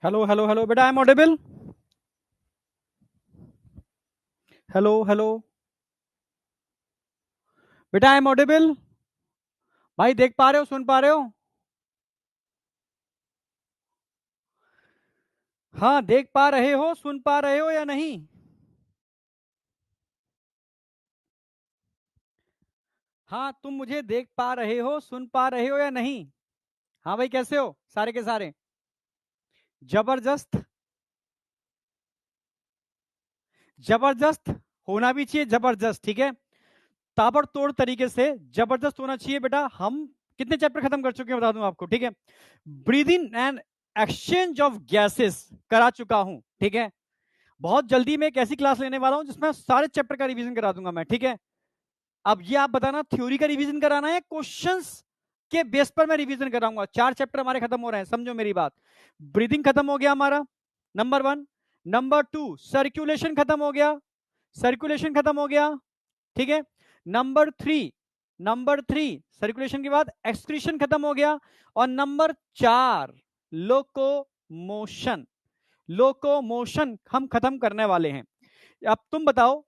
Hello hello hello बेटा, I am audible. Hello hello बेटा, I am audible. भाई देख पा रहे हो, सुन पा रहे हो? हाँ, देख पा रहे हो, सुन पा रहे हो या नहीं? हाँ, तुम मुझे देख पा रहे हो, सुन पा रहे हो या नहीं? हाँ भाई, कैसे हो सारे के सारे? जबरदस्त। जबरदस्त होना भी चाहिए, जबरदस्त, ठीक है। ताबड़तोड़ तरीके से जबरदस्त होना चाहिए बेटा। हम कितने चैप्टर खत्म कर चुके हैं बता दूं आपको, ठीक है। Breathing and exchange of gases करा चुका हूं, ठीक है। बहुत जल्दी मैं एक ऐसी क्लास लेने वाला हूं जिसमें सारे चैप्टर का रिवीजन करा दूंगा मैं, ठीक है। अब ये आप बताना, थ्योरी का रिवीजन कराना है, क्वेश्चंस के बेस पर मैं रिवीजन कराऊंगा। 4 चैप्टर हमारे खत्म हो रहे हैं, समझो मेरी बात। ब्रीदिंग खत्म हो गया हमारा, नंबर 1। नंबर 2, सर्कुलेशन खत्म हो गया। सर्कुलेशन खत्म हो गया, ठीक है। नंबर 3 सर्कुलेशन के बाद एक्सक्रीशन खत्म हो गया। और नंबर 4, लोकोमोशन। लोकोमोशन हम खत्म करने वाले हैं। अब तुम बताओ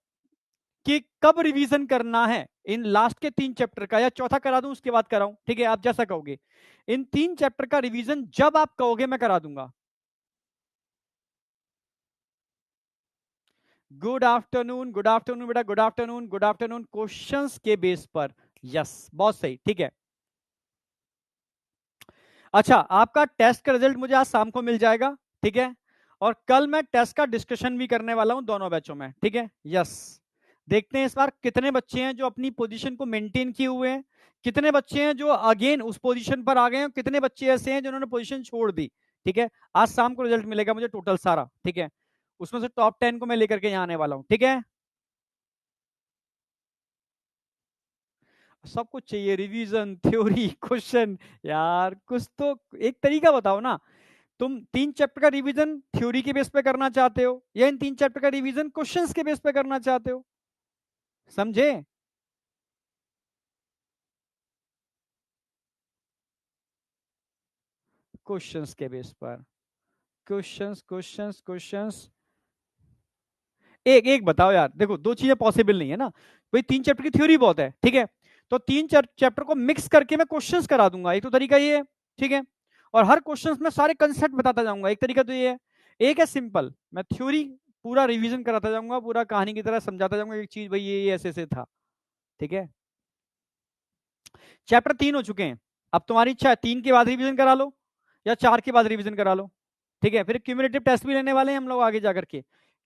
कि कब रिवीजन करना है इन लास्ट के 3 चैप्टर का, या चौथा करा दूं उसके बाद कराऊं, ठीक है, आप जैसा कहोगे। इन 3 चैप्टर का रिवीजन जब आप कहोगे मैं करा दूंगा। गुड आफ्टरनून बेटा, good afternoon, good afternoon. Questions के बेस पर, यस, बहुत सही, ठीक है। अच्छा, आपका टेस्ट का रिजल्ट मुझे आज शाम को मिल जाएगा, ठीक है। और कल मैं टेस्ट का डिस्कशन भी करने वाला हूं दोनों बैचों में, ठीक है, यस। देखते हैं इस बार कितने बच्चे हैं जो अपनी पोजीशन को मेंटेन किए हुए हैं, कितने बच्चे हैं जो अगेन उस पोजीशन पर आ गए हैं, कितने बच्चे ऐसे हैं जिन्होंने पोजीशन छोड़ दी, ठीक है। आज शाम को रिजल्ट मिलेगा मुझे टोटल सारा, ठीक है। उसमें से टॉप 10 को मैं लेकर के यहाँ आने वाला हूँ, ठीक है। सब कुछ चाहिए, रिवीजन, थ्योरी, क्वेश्चन। यार कुछ तो एक तरीका बताओ ना। तुम 3 चैप्टर का रिवीजन थ्योरी के बेस पे करना चाहते हो, या इन 3 चैप्टर का रिवीजन क्वेश्चंस के बेस पे करना चाहते हो? समझे? क्वेश्चंस के बेस पर। Questions questions questions. एक एक बताओ यार, देखो दो चीजें पॉसिबल नहीं है ना। भाई 3 चैप्टर की थ्योरी बहुत है, ठीक है। तो 3 चैप्टर को मिक्स करके मैं क्वेश्चंस करा दूंगा, एक तो तरीका ये है, ठीक है। और हर क्वेश्चंस में सारे कंसेप्ट बताता जाऊंगा, एक तरीका तो ये है। एक है सिंपल, मैं थ्योरी पूरा रिवीजन कराता जाऊंगा, पूरा कहानी की तरह समझाता जाऊंगा, एक चीज भाई ये ऐसे ऐसे था, ठीक है। चैप्टर 3 हो चुके हैं। अब तुम्हारी इच्छा है 3 के बाद रिवीजन करा लो, या 4 के बाद रिवीजन करा लो, ठीक है। फिर क्यूमुलेटिव टेस्ट भी लेने वाले हैं हम लोग आगे जाकर के।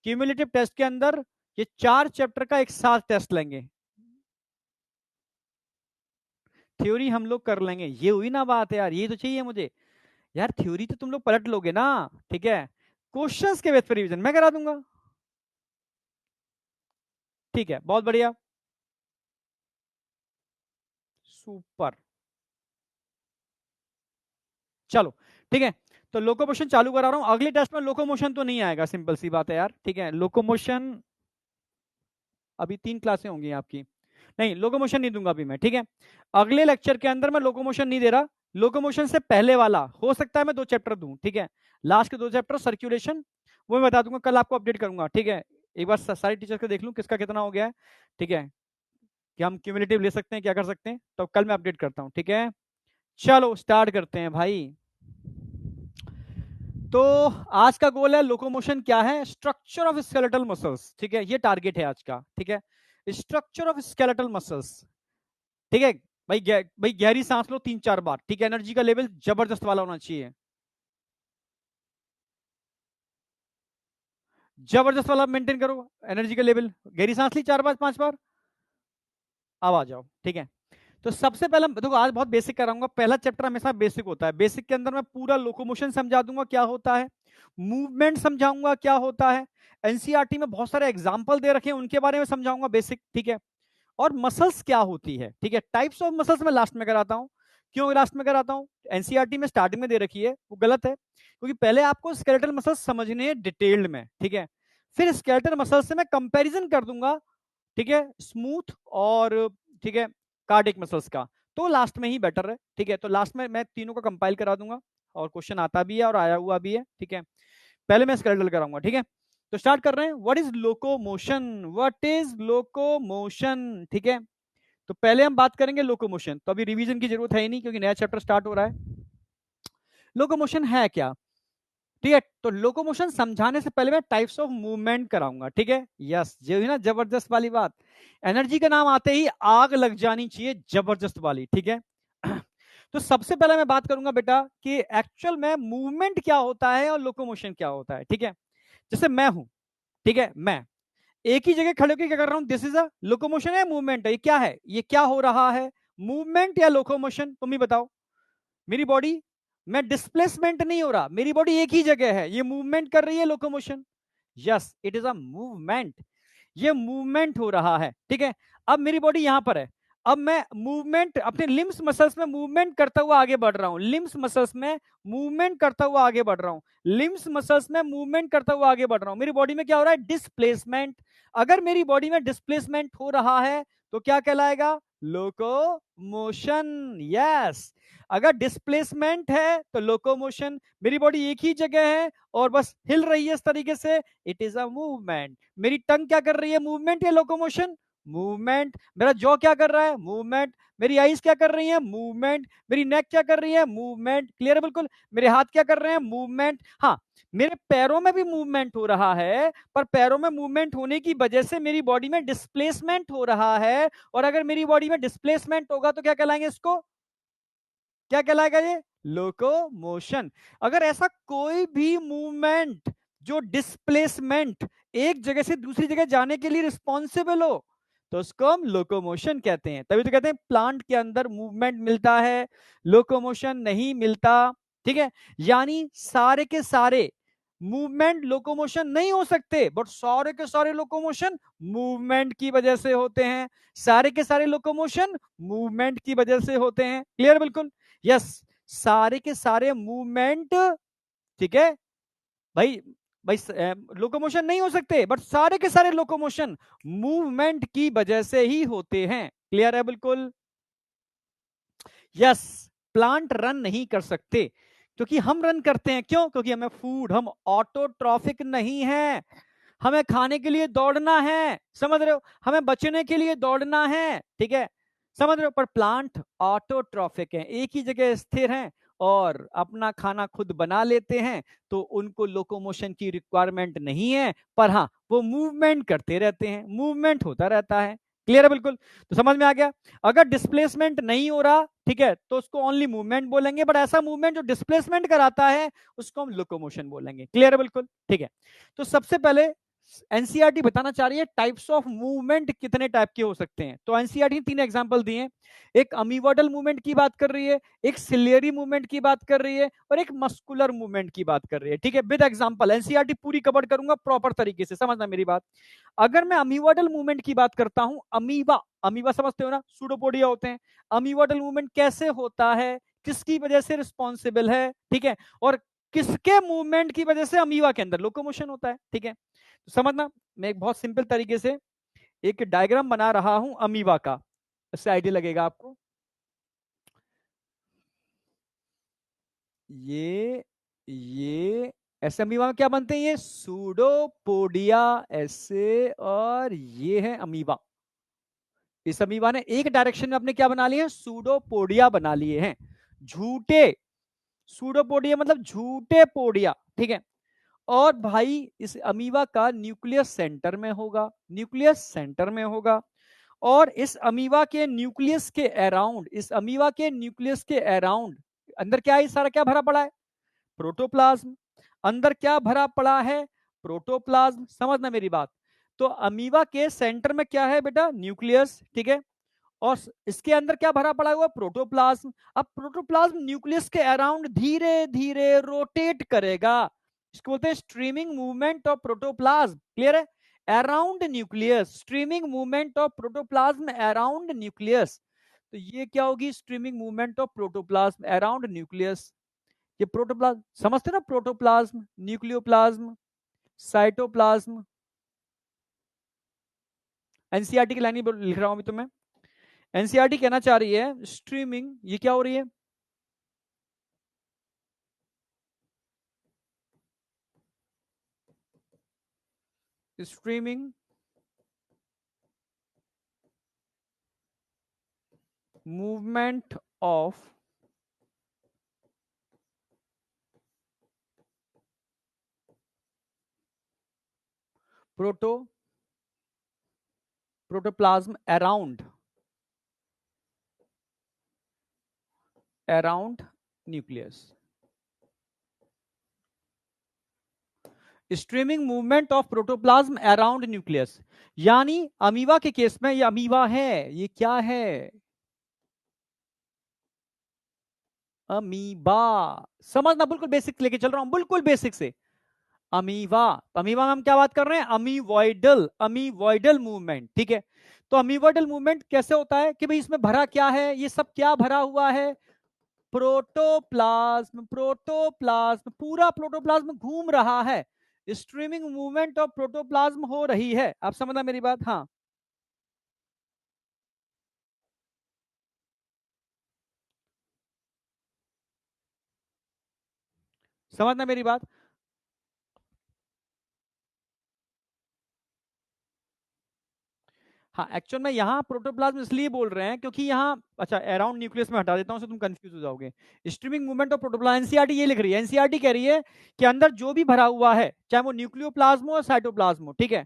क्यूमुलेटिव टेस्ट के अंदर ये 4 चैप्टर का एक साथ टेस्ट लेंगे। थ्योरी हम लोग कर लेंगे, ये हुई ना बात है यार, ये तो चाहिए मुझे। यार थ्योरी तो तुम लोग पलट लोगे ना, ठीक है। क्वेश्चंस के बेस पर रिवीजन मैं करा दूंगा, ठीक है, बहुत बढ़िया। सुपर। चलो, ठीक है। तो लोकोमोशन चालू करा रहा हूं, अगले टेस्ट में लोकोमोशन तो नहीं आएगा, सिंपल सी बात है यार, ठीक है। लोकोमोशन अभी 3 क्लासें होंगी आपकी, नहीं लोकोमोशन नहीं दूंगा अभी मैं, ठीक है। अगले लेक्चर के अंदर मैं लोकोमोशन नहीं दे रहा। लोकोमोशन से पहले वाला हो सकता है मैं 2 चैप्टर दूं, ठीक है। लास्ट के 2 चैप्टर सर्कुलेशन, वो मैं बता दूंगा, कल आपको अपडेट करूंगा, ठीक है। एक बार सारे टीचर को देख लूं किसका कितना हो गया है, ठीक है। कि हम क्यूमुलेटिव ले सकते हैं, क्या कर सकते हैं, तो कल मैं अपडेट करता हूं, ठीक है। चलो स्टार्ट करते हैं भाई। तो आज का गोल है लोकोमोशन क्या है, स्ट्रक्चर ऑफ स्केलेटल मसल्स, ठीक है, ये टारगेट है आज का, ठीक है। स्ट्रक्चर ऑफ स्केलेटल मसल्स, ठीक है। भाई गहरी सांस लो 3-4 बार, ठीक है। एनर्जी का लेवल जबरदस्त वाला होना चाहिए, जबरदस्त वाला मेंटेन करो। एनर्जी का लेवल, गहरी सांस ली 4 बार 5 बार, अब आ जाओ, ठीक है। तो सबसे पहले देखो, आज बहुत बेसिक कराऊंगा। पहला चैप्टर हमेशा बेसिक होता है, बेसिक के अंदर मैं पूरा लोकोमोशन समझा दूंगा क्या होता है, मूवमेंट समझाऊंगा क्या होता है। एनसीईआरटी में बहुत सारे एग्जाम्पल दे रखे हैं, उनके बारे में समझाऊंगा बेसिक, ठीक है। और मसल्स क्या होती है, ठीक है। टाइप्स ऑफ मसल्स में लास्ट में कराता हूं। क्यों लास्ट में कराता हूं? एनसीईआरटी में स्टार्टिंग में दे रखी है, वो गलत है, क्योंकि पहले आपको स्केलेटल मसल्स समझने हैं डिटेल्ड में, ठीक है। फिर स्केलेटल मसल्स से मैं कंपैरिजन कर दूंगा, ठीक है, स्मूथ और, ठीक है, कार्डिक मसल्स का। तो लास्ट में ही बेटर है, ठीक है। तो लास्ट में मैं तीनों का कंपाइल करा दूंगा, और क्वेश्चन आता भी है और आया हुआ भी है, ठीक है। पहले मैं स्केलेटल कराऊंगा, ठीक है। तो स्टार्ट कर रहे हैं। What is locomotion, what is locomotion, ठीक है। तो पहले हम बात करेंगे लोकोमोशन, तो अभी रिवीजन की जरूरत है ही नहीं क्योंकि नया चैप्टर स्टार्ट हो रहा है। लोकोमोशन है क्या, ठीक है। तो लोकोमोशन समझाने से पहले मैं टाइप्स ऑफ मूवमेंट कराऊंगा, ठीक है। यस, जो है ना जबरदस्त वाली बात, एनर्जी का नाम आते ही आग लग जानी चाहिए, जबरदस्त वाली, ठीक है। तो सबसे पहले मैं बात करूंगा बेटा कि एक्चुअल में मूवमेंट क्या होता है और लोकोमोशन क्या होता है, ठीक है। जैसे मैं हूं, ठीक है, मैं एक ही जगह खड़े होकर क्या कर रहा हूं, दिस इज अ लोकोमोशन है, मूवमेंट है, ये क्या है, ये क्या हो रहा है, मूवमेंट या लोकोमोशन, तुम ही बताओ। मेरी बॉडी में डिस्प्लेसमेंट नहीं हो रहा, मेरी बॉडी एक ही जगह है, ये मूवमेंट कर रही है, locomotion. Yes, it is a movement, ये मूवमेंट हो रहा है, ठीक है। अब मेरी बॉडी यहां पर है, अब मैं मूवमेंट अपने लिम्स मसल्स में मूवमेंट करता हुआ आगे बढ़ रहा हूं, लिम्स मसल्स में मूवमेंट करता हुआ आगे बढ़ रहा हूं, लिम्स मसल्स में मूवमेंट करता हुआ आगे बढ़ रहा हूं, मेरी बॉडी में क्या हो रहा है, डिस्प्लेसमेंट। अगर मेरी बॉडी में डिस्प्लेसमेंट हो रहा है तो क्या कहलाएगा, लोकोमोशन। यस, अगर डिस्प्लेसमेंट है तो लोकोमोशन, मेरी बॉडी एक ही जगह है और बस हिल रही है इस तरीके से, इट इज अ मूवमेंट। मेरी टंग क्या कर रही है, मूवमेंट या लोकोमोशन, मूवमेंट। मेरा जॉ क्या कर रहा है, मूवमेंट। मेरी आईज क्या कर रही है, मूवमेंट। मेरी नेक क्या कर रही है, मूवमेंट। क्लियर है बिल्कुल। मेरे हाथ क्या कर रहे हैं, मूवमेंट। हाँ, मेरे पैरों में भी मूवमेंट हो रहा है, पर पैरों में मूवमेंट होने की वजह से मेरी बॉडी में डिस्प्लेसमेंट हो रहा है, और अगर मेरी बॉडी में डिस्प्लेसमेंट होगा तो क्या कहलाएंगे इसको, क्या कहलाएगा ये, लोकोमोशन। अगर ऐसा कोई भी मूवमेंट जो डिस्प्लेसमेंट, एक जगह से दूसरी जगह जाने के लिए रिस्पॉन्सिबल हो, तो उसको हम लोकोमोशन कहते हैं। तभी तो कहते हैं प्लांट के अंदर मूवमेंट मिलता है, लोकोमोशन नहीं मिलता, ठीक है। यानी सारे के सारे मूवमेंट लोकोमोशन नहीं हो सकते, बट सारे के सारे लोकोमोशन मूवमेंट की वजह से होते हैं, सारे के सारे लोकोमोशन मूवमेंट की वजह से होते हैं। क्लियर बिल्कुल। यस, सारे के सारे मूवमेंट, ठीक है भाई। भाई लोकोमोशन नहीं हो सकते, बट सारे के सारे लोकोमोशन मूवमेंट की वजह से ही होते हैं। क्लियर है बिल्कुल। यस, प्लांट रन नहीं कर सकते, क्योंकि हम रन करते हैं, क्यों, क्योंकि हमें फूड, हम ऑटोट्रॉफिक नहीं है, हमें खाने के लिए दौड़ना है, समझ रहे हो, हमें बचने के लिए दौड़ना है, ठीक है, समझ रहे हो। पर प्लांट ऑटोट्रॉफिक है, एक ही जगह स्थिर हैं और अपना खाना खुद बना लेते हैं, तो उनको लोकोमोशन की रिक्वायरमेंट नहीं है, पर हाँ वो मूवमेंट करते रहते हैं, मूवमेंट होता रहता है। क्लियर है बिल्कुल। तो समझ में आ गया। अगर डिस्प्लेसमेंट नहीं हो रहा, ठीक है, तो उसको ओनली मूवमेंट बोलेंगे, बट ऐसा मूवमेंट जो डिस्प्लेसमेंट कराता है उसको हम लोकोमोशन बोलेंगे। क्लियर है बिल्कुल, ठीक है। तो सबसे पहले एनसीईआरटी बताना चाह रही है टाइप्स ऑफ मूवमेंट कितने टाइप के हो सकते हैं। तो एनसीईआरटी ने 3 एग्जांपल दिए, एक अमीवर्डल मूवमेंट की बात कर रही है, एक सिलियरी मूवमेंट की बात कर रही है, और एक मस्कुलर मूवमेंट की बात कर रही है, ठीक है, विद एग्जांपल। एनसीईआरटी पूरी कवर करूंगा प्रॉपर तरीके से, समझना मेरी बात। अगर मैं अमीवर्डल मूवमेंट की बात करता हूं, अमीबा, अमीबा समझते हो ना, सूडोपोडिया होते हैं। अमीवर्डल मूवमेंट कैसे होता है, किसकी वजह से रिस्पॉन्सिबल है, ठीक है, और किसके मूवमेंट की वजह से अमीबा के अंदर लोकोमोशन होता है, ठीक है। तो समझना, मैं एक बहुत सिंपल तरीके से एक डायग्राम बना रहा हूं अमीबा का, इससे आइडिया लगेगा आपको। ये ऐसे अमीबा में क्या बनते हैं, ये सूडोपोडिया ऐसे, और ये है अमीबा। इस अमीबा ने एक डायरेक्शन में अपने क्या बना लिए हैं, सूडोपोडिया बना लिए हैं, झूठे सूडोपोडिया मतलब झूठे पोडिया, ठीक है। और भाई इस अमीबा का न्यूक्लियस सेंटर में होगा, न्यूक्लियस सेंटर में होगा, और इस अमीबा के न्यूक्लियस के अराउंड, इस अमीबा के न्यूक्लियस के अराउंड अंदर क्या है, सारा क्या भरा पड़ा है, प्रोटोप्लाज्म। अंदर क्या भरा पड़ा है, प्रोटोप्लाज्म, समझना मेरी बात। तो अमीबा के सेंटर में क्या है बेटा, न्यूक्लियस, ठीक है, और इसके अंदर क्या भरा पड़ा हुआ, प्रोटोप्लाज्म। अब प्रोटोप्लाज्म न्यूक्लियस के अराउंड धीरे धीरे रोटेट करेगा, इसको बोलते हैं streaming movement of protoplasm. Clear है, around nucleus, streaming movement of protoplasm around nucleus. तो ये क्या होगी, streaming movement of protoplasm around nucleus. ये प्रोटोप्लाज्म समझते ना, प्रोटोप्लाज्म, न्यूक्लियोप्लाज्म, साइटोप्लाज्म। एनसीईआरटी की लाइन लिख रहा हूं अभी तो मैं। एनसीईआरटी कहना चाह रही है स्ट्रीमिंग, ये क्या हो रही है, streaming movement of protoplasm around nucleus. Streaming movement of protoplasm around nucleus, यानी अमीबा के केस में ये अमीबा है, ये क्या है, अमीबा। समझना, बिल्कुल बेसिक लेके चल रहा हूं, बिल्कुल बेसिक से। अमीबा, अमीबा में हम क्या बात कर रहे हैं, अमीवॉइडल मूवमेंट, ठीक है। तो अमीवॉइडल मूवमेंट कैसे होता है कि भाई इसमें भरा क्या है, ये सब क्या भरा हुआ है, प्रोटोप्लाज्म, पूरा प्रोटोप्लाज्म घूम रहा है, स्ट्रीमिंग मूवमेंट ऑफ प्रोटोप्लाज्म हो रही है। आप समझना मेरी बात, हाँ। समझना मेरी बात, हाँ। एक्चुअल में यहाँ प्रोटोप्लाज्म इसलिए बोल रहे हैं क्योंकि यहाँ, अच्छा अराउंड न्यूक्लियस में हटा देता हूँ, तुम कंफ्यूज हो जाओगे। Streaming movement of protoplasm, NCERT ये लिख रही है, एनसीईआरटी कह रही है कि अंदर जो भी भरा हुआ है, चाहे वो न्यूक्लियोप्लाज्म हो, साइटोप्लाज्म हो, ठीक है,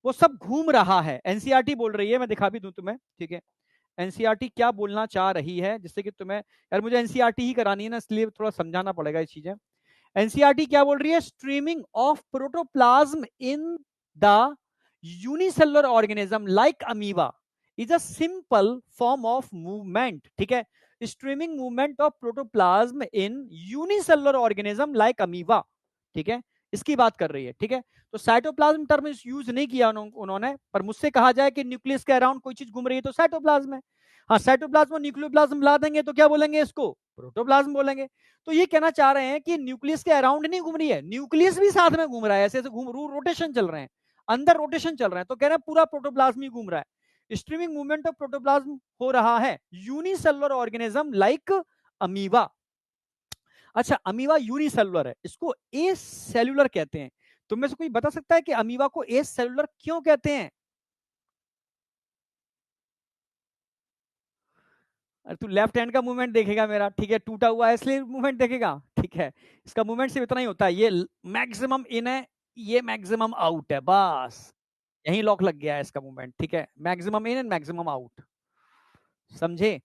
वो सब घूम रहा है। एनसीईआरटी बोल रही है, मैं दिखा भी दूं तुम्हें, ठीक है। एनसीईआरटी क्या बोलना चाह रही है, जिससे कि तुम्हें, यार मुझे एनसीईआरटी ही करानी है ना, इसलिए थोड़ा समझाना पड़ेगा ये चीजें। एनसीईआरटी क्या बोल रही है, streaming of protoplasm in the unicellular organism like amoeba is a simple form of movement, ठीक है। Streaming movement of protoplasm in unicellular organism like amoeba, ठीक है, इसकी बात कर रही है, ठीक है। तो साइटोप्लाज्म टर्म यूज नहीं किया उन्होंने, पर मुझसे कहा जाए कि न्यूक्लियस के अराउंड कोई चीज घूम रही है तो साइटोप्लाज्म है। हाँ, साइटोप्लाज्म और न्यूक्लियोप्लाज्म मिला देंगे तो क्या बोलेंगे, इसको प्रोटोप्लाज्म बोलेंगे। तो ये कहना चाह रहे हैं कि न्यूक्लियस के अराउंड नहीं घूम रही है, न्यूक्लियस भी साथ में घूम रहा है, ऐसे ऐसे घूम, रोटेशन चल रहे हैं, अंदर रोटेशन चल रहे हैं, तो कह रहे हैं पूरा प्रोटोप्लाज्म ही घूम रहा है। स्ट्रीमिंग मूवमेंट ऑफ प्रोटोप्लाज्म हो रहा है यूनिसेलुलर ऑर्गेनिज्म लाइक अमीबा। अच्छा, अमीबा यूनिसेलुलर है, इसको ए सेलुलर कहते हैं। तुम में से कोई बता सकता है कि अमीबा को ए सेलुलर क्यों कहते हैं? अरे तू लेफ्ट हैंड का मूवमेंट देखेगा मेरा, ठीक है, टूटा हुआ है इसलिए मूवमेंट देखेगा, ठीक है। इसका मूवमेंट सिर्फ इतना ही होता है, ये मैक्सिमम इन है, ये मैक्सिमम आउट है, बस यही लॉक लग गया है इसका मूवमेंट, ठीक है, maximum in and maximum out, समझे।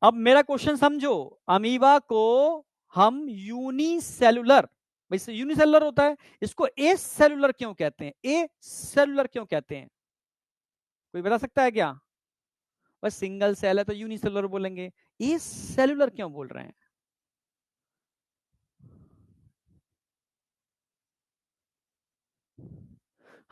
अब मेरा क्वेश्चन समझो, अमीबा को हम यूनिसेलुलर, वैसे यूनिसेलुलर होता है, इसको ए सेलुलर क्यों कहते हैं, ए सेलुलर क्यों कहते हैं, कोई बता सकता है क्या? बस सिंगल सेल है तो यूनिसेलुलर बोलेंगे, ए सेलुलर क्यों बोल रहे हैं?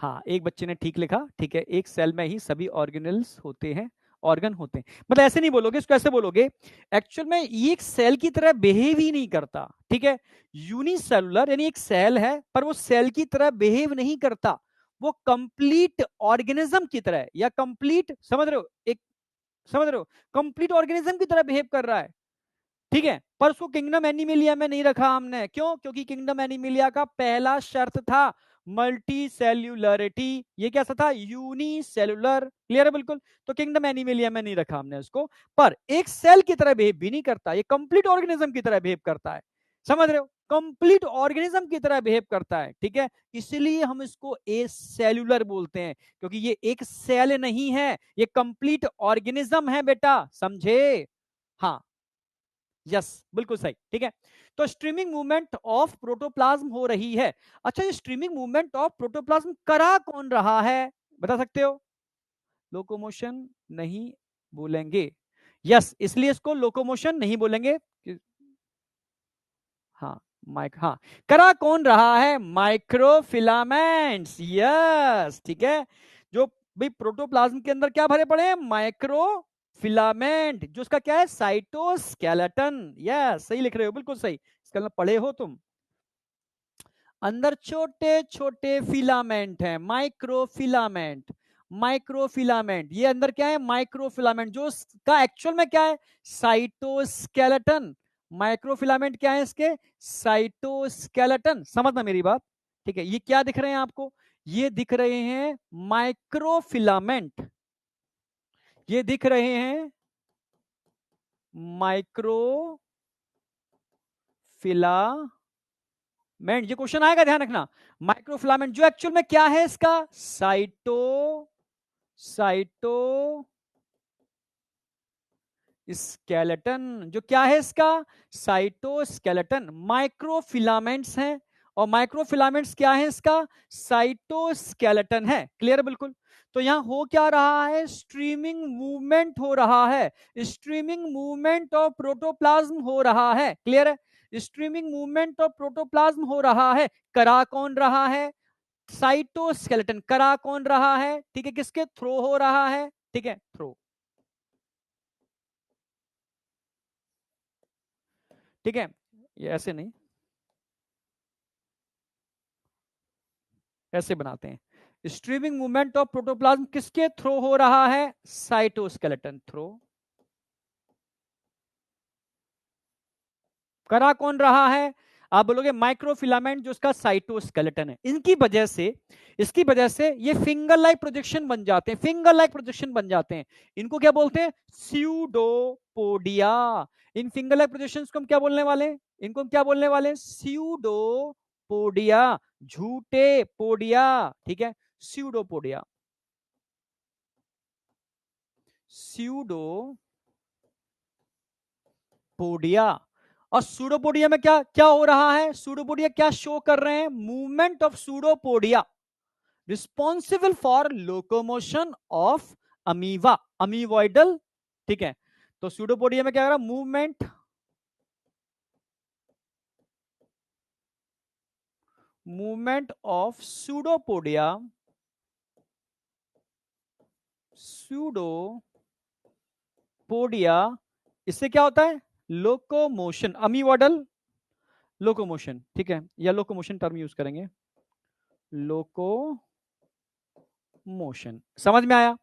हाँ, एक बच्चे ने ठीक लिखा, ठीक है, एक सेल में ही सभी ऑर्गेनल्स होते हैं, ऑर्गन होते हैं, मतलब ऐसे नहीं बोलोगे इसको, ऐसे बोलोगे, एक्चुअल में ये एक सेल की तरह बिहेव ही नहीं करता, ठीक है। यूनिसेलुलर यानी एक सेल है पर वो सेल की तरह बिहेव नहीं करता, वो कंप्लीट ऑर्गेनिज्म की तरह, या कंप्लीट, समझ रहे हो, एक, समझ रहे हो, कंप्लीट ऑर्गेनिज्म की तरह बिहेव कर रहा है, ठीक है। पर उसको किंगडम एनिमिलिया में नहीं रखा हमने, क्यों? क्योंकि किंगडम एनिमिलिया का पहला शर्त था मल्टी सेल्यूलरिटी, ये क्या था, यूनिसेलुलर, क्लियर है बिल्कुल। तो किंगडम एनिमिलिया में नहीं रखा हमने उसको, पर एक सेल की तरह बिहेव भी नहीं करता, ये कंप्लीट ऑर्गेनिज्म की तरह बिहेव करता है, समझ रहे हो, कंप्लीट ऑर्गेनिज्म की तरह बिहेव करता है, ठीक है। इसलिए हम इसको ए सेल्यूलर बोलते हैं, क्योंकि ये एक सेल नहीं है, ये कंप्लीट ऑर्गेनिज्म है बेटा, समझे, हाँ, यस, बिल्कुल सही, ठीक है। तो स्ट्रीमिंग मूवमेंट ऑफ प्रोटोप्लाज्म हो रही है। अच्छा, ये स्ट्रीमिंग मूवमेंट ऑफ प्रोटोप्लाज्म करा कौन रहा है, बता सकते हो? लोकोमोशन नहीं बोलेंगे, यस, इसलिए इसको लोकोमोशन नहीं बोलेंगे। हाँ, हाँ, करा कौन रहा है, माइक्रोफिलामेंट्स, यस, ठीक है। जो भाई प्रोटोप्लाज्म के अंदर क्या भरे पड़े हैं, माइक्रो फिलामेंट, जो उसका क्या है, साइटोस्केलेटन, यस, सही लिख रहे हो, बिल्कुल सही, इसका मतलब पढ़े हो तुम। अंदर छोटे छोटे फिलामेंट हैं, माइक्रोफिलामेंट, माइक्रोफिलामेंट, ये अंदर क्या है, माइक्रोफिलामेंट, जो का एक्चुअल में क्या है, साइटोस्केलेटन। माइक्रोफिलामेंट क्या है इसके, साइटोस्केलेटन, समझना मेरी बात, ठीक है। ये क्या दिख रहे हैं आपको, ये दिख रहे हैं माइक्रोफिलामेंट, ये दिख रहे हैं माइक्रोफिलामेंट। ये क्वेश्चन आएगा, ध्यान रखना। माइक्रोफिलामेंट जो एक्चुअल में क्या है इसका, साइटो स्केलेटन। जो क्या है इसका, साइटोस्केलेटन। माइक्रोफिलामेंट्स हैं, और माइक्रोफिलामेंट्स क्या है इसका, साइटोस्केलेटन है। क्लियर बिल्कुल। तो यहां हो क्या रहा है, स्ट्रीमिंग मूवमेंट हो रहा है, स्ट्रीमिंग मूवमेंट ऑफ प्रोटोप्लाज्म हो रहा है। क्लियर है, स्ट्रीमिंग मूवमेंट ऑफ प्रोटोप्लाज्म हो रहा है। करा कौन रहा है, साइटोस्केलेटन। करा कौन रहा है, ठीक है, किसके थ्रो हो रहा है, ठीक है, थ्रो। ठीक है, ये ऐसे नहीं, ऐसे बनाते हैं। स्ट्रीमिंग मूवमेंट ऑफ प्रोटोप्लाज्म किसके थ्रो हो रहा है, साइटोस्केलेटन थ्रो। करा कौन रहा है, आप बोलोगे माइक्रोफिलामेंट जो उसका साइटोस्केलेटन है। इनकी वजह से, इसकी वजह से ये फिंगर लाइक प्रोजेक्शन बन जाते हैं, फिंगर लाइक प्रोजेक्शन बन जाते हैं। इनको क्या बोलते हैं, pseudopodia. In finger like projections को हम क्या बोलने वाले हैं, इनको हम क्या बोलने वाले हैं, स्यूडोपोडिया, झूठे पोडिया। ठीक है, स्यूडोपोडिया, स्यूडोपोडिया। और सूडोपोडिया में क्या क्या हो रहा है, सूडोपोडिया क्या शो कर रहे हैं, movement of pseudopodia responsible for locomotion of amoeba, amoeboidal. ठीक है, तो सूडोपोडिया में क्या कर रहा है, मूवमेंट ऑफ सूडोपोडिया, इससे क्या होता है, लोकोमोशन, अमीवॉइडल लोकोमोशन। ठीक है, या लोकोमोशन टर्म यूज करेंगे, लोकोमोशन। समझ में आया।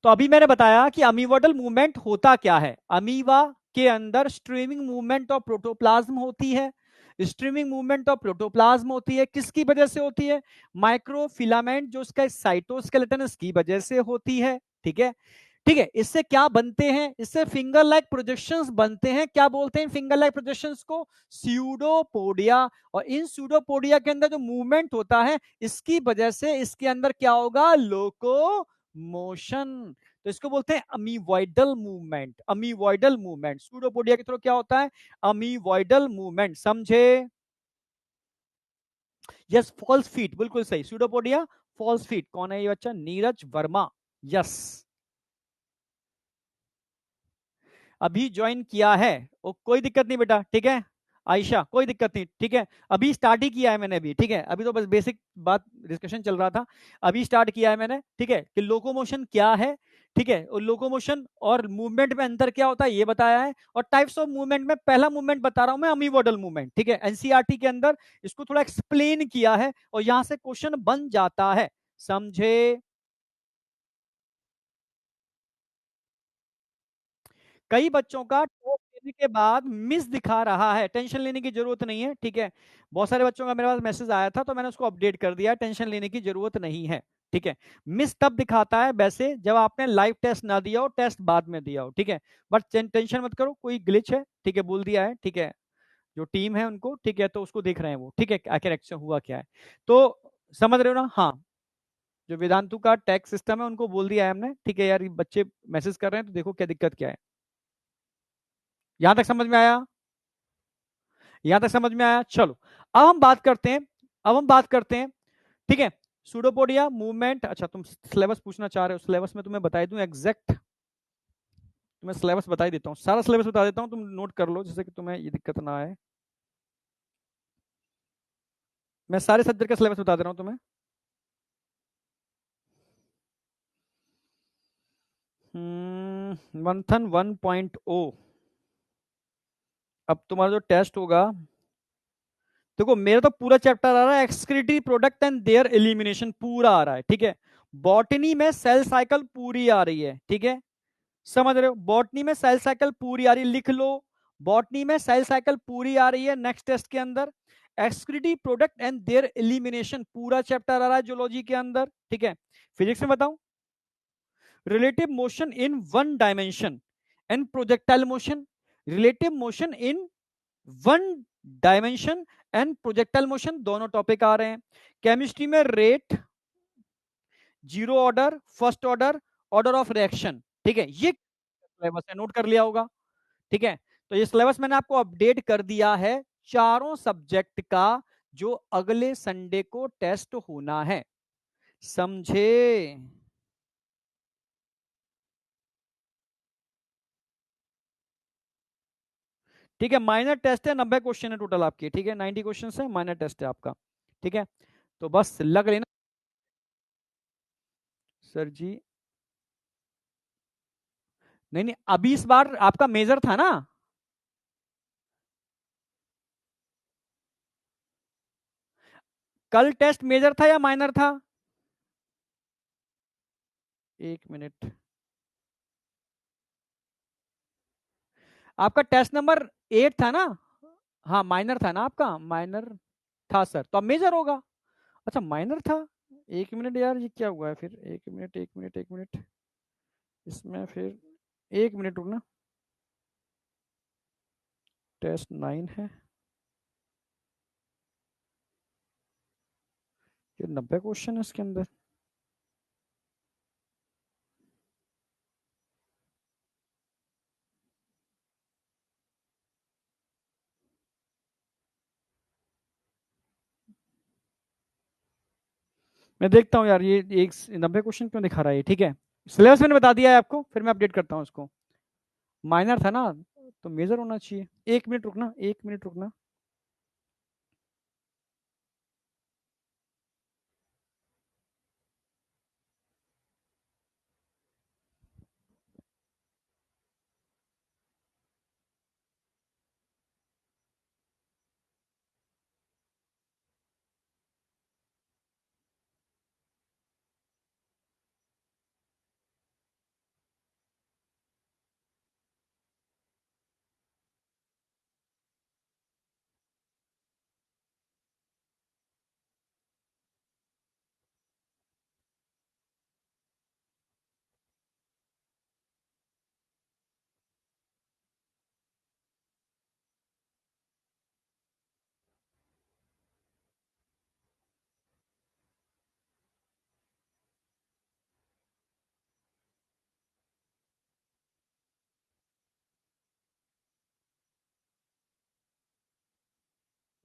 तो अभी मैंने बताया कि अमीवॉइडल मूवमेंट होता क्या है। अमीवा के अंदर स्ट्रीमिंग मूवमेंट ऑफ प्रोटोप्लाज्म होती है, स्ट्रीमिंग मूवमेंट ऑफ प्रोटोप्लाज्म होती है, किसकी वजह से होती है, माइक्रोफिलामेंट जो उसका साइटोस्केलेटन की वजह से होती है। ठीक है, ठीक है, इससे क्या बनते हैं, इससे फिंगर लाइक प्रोजेक्शंस बनते हैं। क्या बोलते हैं फिंगर लाइक प्रोजेक्शंस को, स्यूडोपोडिया। और इन स्यूडोपोडिया के अंदर जो मूवमेंट होता है, इसकी वजह से इसके अंदर क्या होगा, लोको मोशन। तो इसको बोलते हैं अमीवॉइडल मूवमेंट, अमीवॉइडल मूवमेंट। स्यूडोपोडिया के थ्रू क्या होता है, अमीवॉइडल मूवमेंट। समझे, यस, फॉल्स फीट, बिल्कुल सही, स्यूडोपोडिया फॉल्स फीट। कौन है ये बच्चा, नीरज वर्मा, यस, अभी ज्वाइन किया है। ओ, कोई दिक्कत नहीं बेटा, ठीक है, आयशा कोई दिक्कत नहीं, ठीक है, अभी स्टार्ट ही किया है मैंने अभी। ठीक है, अभी तो बस बेसिक बात डिस्कशन चल रहा था, अभी स्टार्ट किया है मैंने। ठीक है, कि लोकोमोशन क्या है, ठीक है, और लोकोमोशन और मूवमेंट में अंतर क्या होता है ये बताया है। और टाइप्स ऑफ मूवमेंट में पहला मूवमेंट बता रहा हूं मैं, अमीवॉइडल मूवमेंट। ठीक है, एनसीईआरटी के अंदर इसको थोड़ा एक्सप्लेन किया है, और यहां से क्वेश्चन बन जाता है। समझे, कई बच्चों का टेस्ट देने के बाद मिस दिखा रहा है, टेंशन लेने की जरूरत नहीं है। ठीक है, बहुत सारे बच्चों का मेरे पास मैसेज आया था, तो मैंने उसको अपडेट कर दिया, टेंशन लेने की जरूरत नहीं है। ठीक है, मिस तब दिखाता है वैसे जब आपने लाइव टेस्ट ना दिया हो, टेस्ट बाद में दिया हो। ठीक है, बट टेंशन मत करो, कोई ग्लिच है, ठीक है, बोल दिया है। ठीक है, जो टीम है उनको, ठीक है, तो उसको देख रहे हैं वो। ठीक है, आखिर एक्शन हुआ क्या है, तो समझ रहे हो ना। हाँ, जो वेदांतु का टैक्स सिस्टम है उनको बोल दिया है हमने। ठीक है यार, ये बच्चे मैसेज कर रहे हैं, तो देखो क्या दिक्कत क्या है। यहां तक समझ में आया, यहां तक समझ में आया, चलो अब हम बात करते हैं, अब हम बात करते हैं। ठीक है, सूडोपोडिया मूवमेंट। अच्छा, तुम सिलेबस पूछना चाह रहे हो, सिलेबस में तुम्हें बता दूं एग्जैक्ट, तुम्हें सिलेबस बता ही देता हूँ, सारा सिलेबस बता देता हूँ, तुम नोट कर लो जिससे कि तुम्हें ये दिक्कत ना आए। मैं सारे सब्जेक्ट का सिलेबस बता दे रहा हूँ तुम्हें। मंथन 1.0। अब तुम्हारा जो टेस्ट होगा, देखो मेरा तो पूरा चैप्टर आ रहा है, excretory product and there elimination पूरा आ रहा है। ठीक है, बॉटनी में सेल साइकिल पूरी आ रही है। ठीक है, समझ रहे हो, बॉटनी में सेल साइकिल पूरी आ रही है, लिख लो, बॉटनी में सेल साइकिल पूरी आ रही है नेक्स्ट टेस्ट के अंदर। Excretive product and there elimination, पूरा चैप्टर आ रहा है जूलॉजी के अंदर, ठीक है। फिजिक्स में बताऊं, relative motion in one dimension and projectile motion, relative motion in one dimension and projectile motion, दोनों टॉपिक आ रहे हैं। केमिस्ट्री में rate, zero order, first order, order of reaction, ठीक है, ये सिलेबस है, नोट कर लिया होगा, ठीक है। तो ये सिलेबस मैंने आपको अपडेट कर दिया है चारों सब्जेक्ट का, जो अगले संडे को टेस्ट होना है, समझे? ठीक है, माइनर टेस्ट है, 90 क्वेश्चन है टोटल आपके, ठीक है, 90 क्वेश्चन है, माइनर टेस्ट है आपका, ठीक है। तो बस लग लेना सर जी। नहीं नहीं, अभी इस बार आपका मेजर था ना, कल टेस्ट मेजर था या माइनर था? एक मिनट, आपका टेस्ट नंबर 8 था ना? हाँ माइनर था ना आपका, माइनर था सर, तो अब मेजर होगा। अच्छा माइनर था, एक मिनट यार, ये क्या हुआ है फिर, एक मिनट एक मिनट एक मिनट, इसमें फिर एक मिनट रुकना, टेस्ट 9 है, ये 90 क्वेश्चन है इसके अंदर। मैं देखता हूँ यार, ये एक 90 क्वेश्चन क्यों दिखा रहा है, ठीक है। सिलेबस मैंने बता दिया है आपको, फिर मैं अपडेट करता हूँ उसको। माइनर था ना, तो मेजर होना चाहिए। एक मिनट रुकना, एक मिनट रुकना।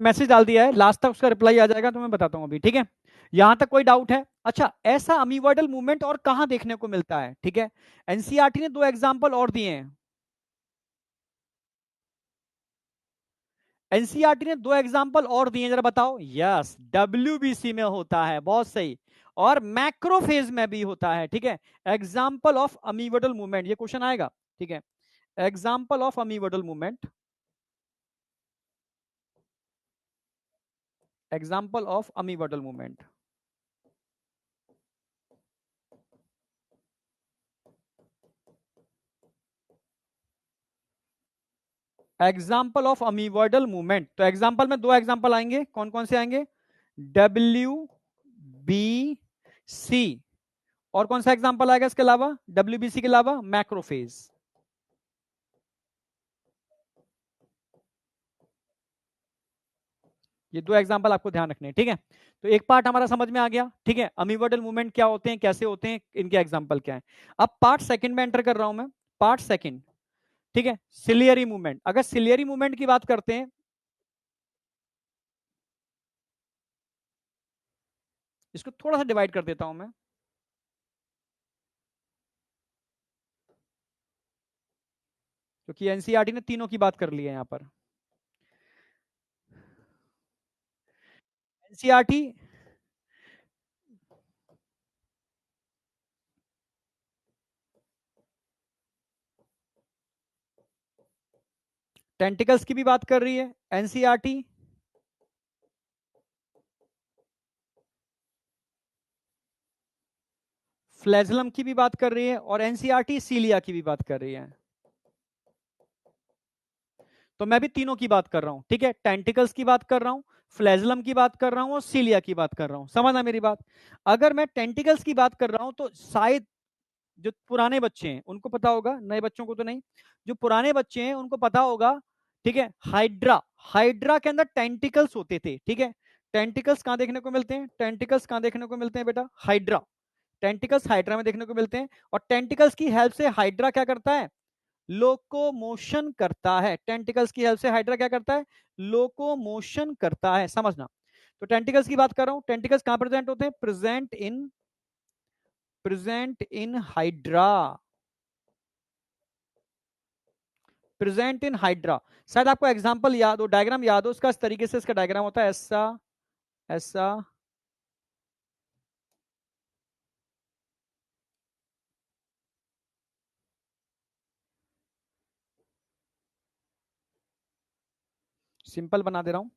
मैसेज डाल दिया है, लास्ट तक उसका रिप्लाई आ जाएगा तो मैं बताता हूँ अभी, ठीक है। यहां तक कोई डाउट है? अच्छा, ऐसा अमीवर्डल मूवमेंट और कहां देखने को मिलता है, ठीक है। एनसीईआरटी ने दो एग्जांपल और दिए हैं, एनसीईआरटी ने दो एग्जांपल और दिए, जरा बताओ। यस, डब्ल्यूबीसी में होता है, बहुत सही, और मैक्रोफेज में भी होता है, ठीक है। एग्जांपल ऑफ अमीवर्डल मूवमेंट, ये क्वेश्चन आएगा, ठीक है। Example of amoeboidal movement, example of amoeboidal movement, example of amoeboidal movement. तो एग्जाम्पल में दो एग्जाम्पल आएंगे, कौन कौन से आएंगे? डब्ल्यू बी सी, और कौन सा एग्जाम्पल आएगा इसके अलावा, डब्ल्यू बी सी के अलावा? मैक्रोफेज। ये दो एग्जाम्पल आपको ध्यान रखने हैं, ठीक है। तो एक पार्ट हमारा समझ में आ गया, ठीक है, अमीवर्डल मूवमेंट क्या होते हैं, कैसे होते हैं, इनके एग्जाम्पल क्या है। अब पार्ट सेकंड में एंटर कर रहा हूं मैं, पार्ट सेकंड, ठीक है। सिलियरी मूवमेंट, अगर सिलियरी मूवमेंट की बात करते हैं, इसको थोड़ा सा डिवाइड कर देता हूं मैं, क्योंकि एनसीईआरटी ने तीनों की बात कर ली है यहां पर। एनसीईआरटी टेंटिकल्स की भी बात कर रही है, एनसीईआरटी फ्लैजलम की भी बात कर रही है, और एनसीईआरटी सीलिया की भी बात कर रही है। तो मैं भी तीनों की बात कर रहा हूं, ठीक है, टेंटिकल्स की बात कर रहा हूं, फ्लैजलम की बात कर रहा हूं और सीलिया की बात कर रहा हूं, समझना मेरी बात। अगर मैं टेंटिकल्स की बात कर रहा हूं तो शायद जो पुराने बच्चे हैं उनको पता होगा, नए बच्चों को तो नहीं। जो पुराने बच्चे हैं उनको पता होगा, ठीक है। हाइड्रा, हाइड्रा के अंदर टेंटिकल्स होते थे, ठीक है। टेंटिकल्स कहां देखने को मिलते हैं? टेंटिकल्स कहां देखने को मिलते हैं बेटा? हाइड्रा। टेंटिकल्स हाइड्रा में देखने को मिलते हैं, और टेंटिकल्स की हेल्प से हाइड्रा क्या करता है? लोकोमोशन करता है। टेंटिकल्स की हेल्प से हाइड्रा क्या करता है? लोकोमोशन करता है, समझना। तो टेंटिकल्स की बात कर रहा हूं। टेंटिकल्स कहां प्रेजेंट होते हैं? Present in hydra, present in hydra. शायद आपको एग्जांपल याद हो, डायग्राम याद हो उसका, इस तरीके से इसका डायग्राम होता है, ऐसा ऐसा। सिंपल बना दे रहा हूं।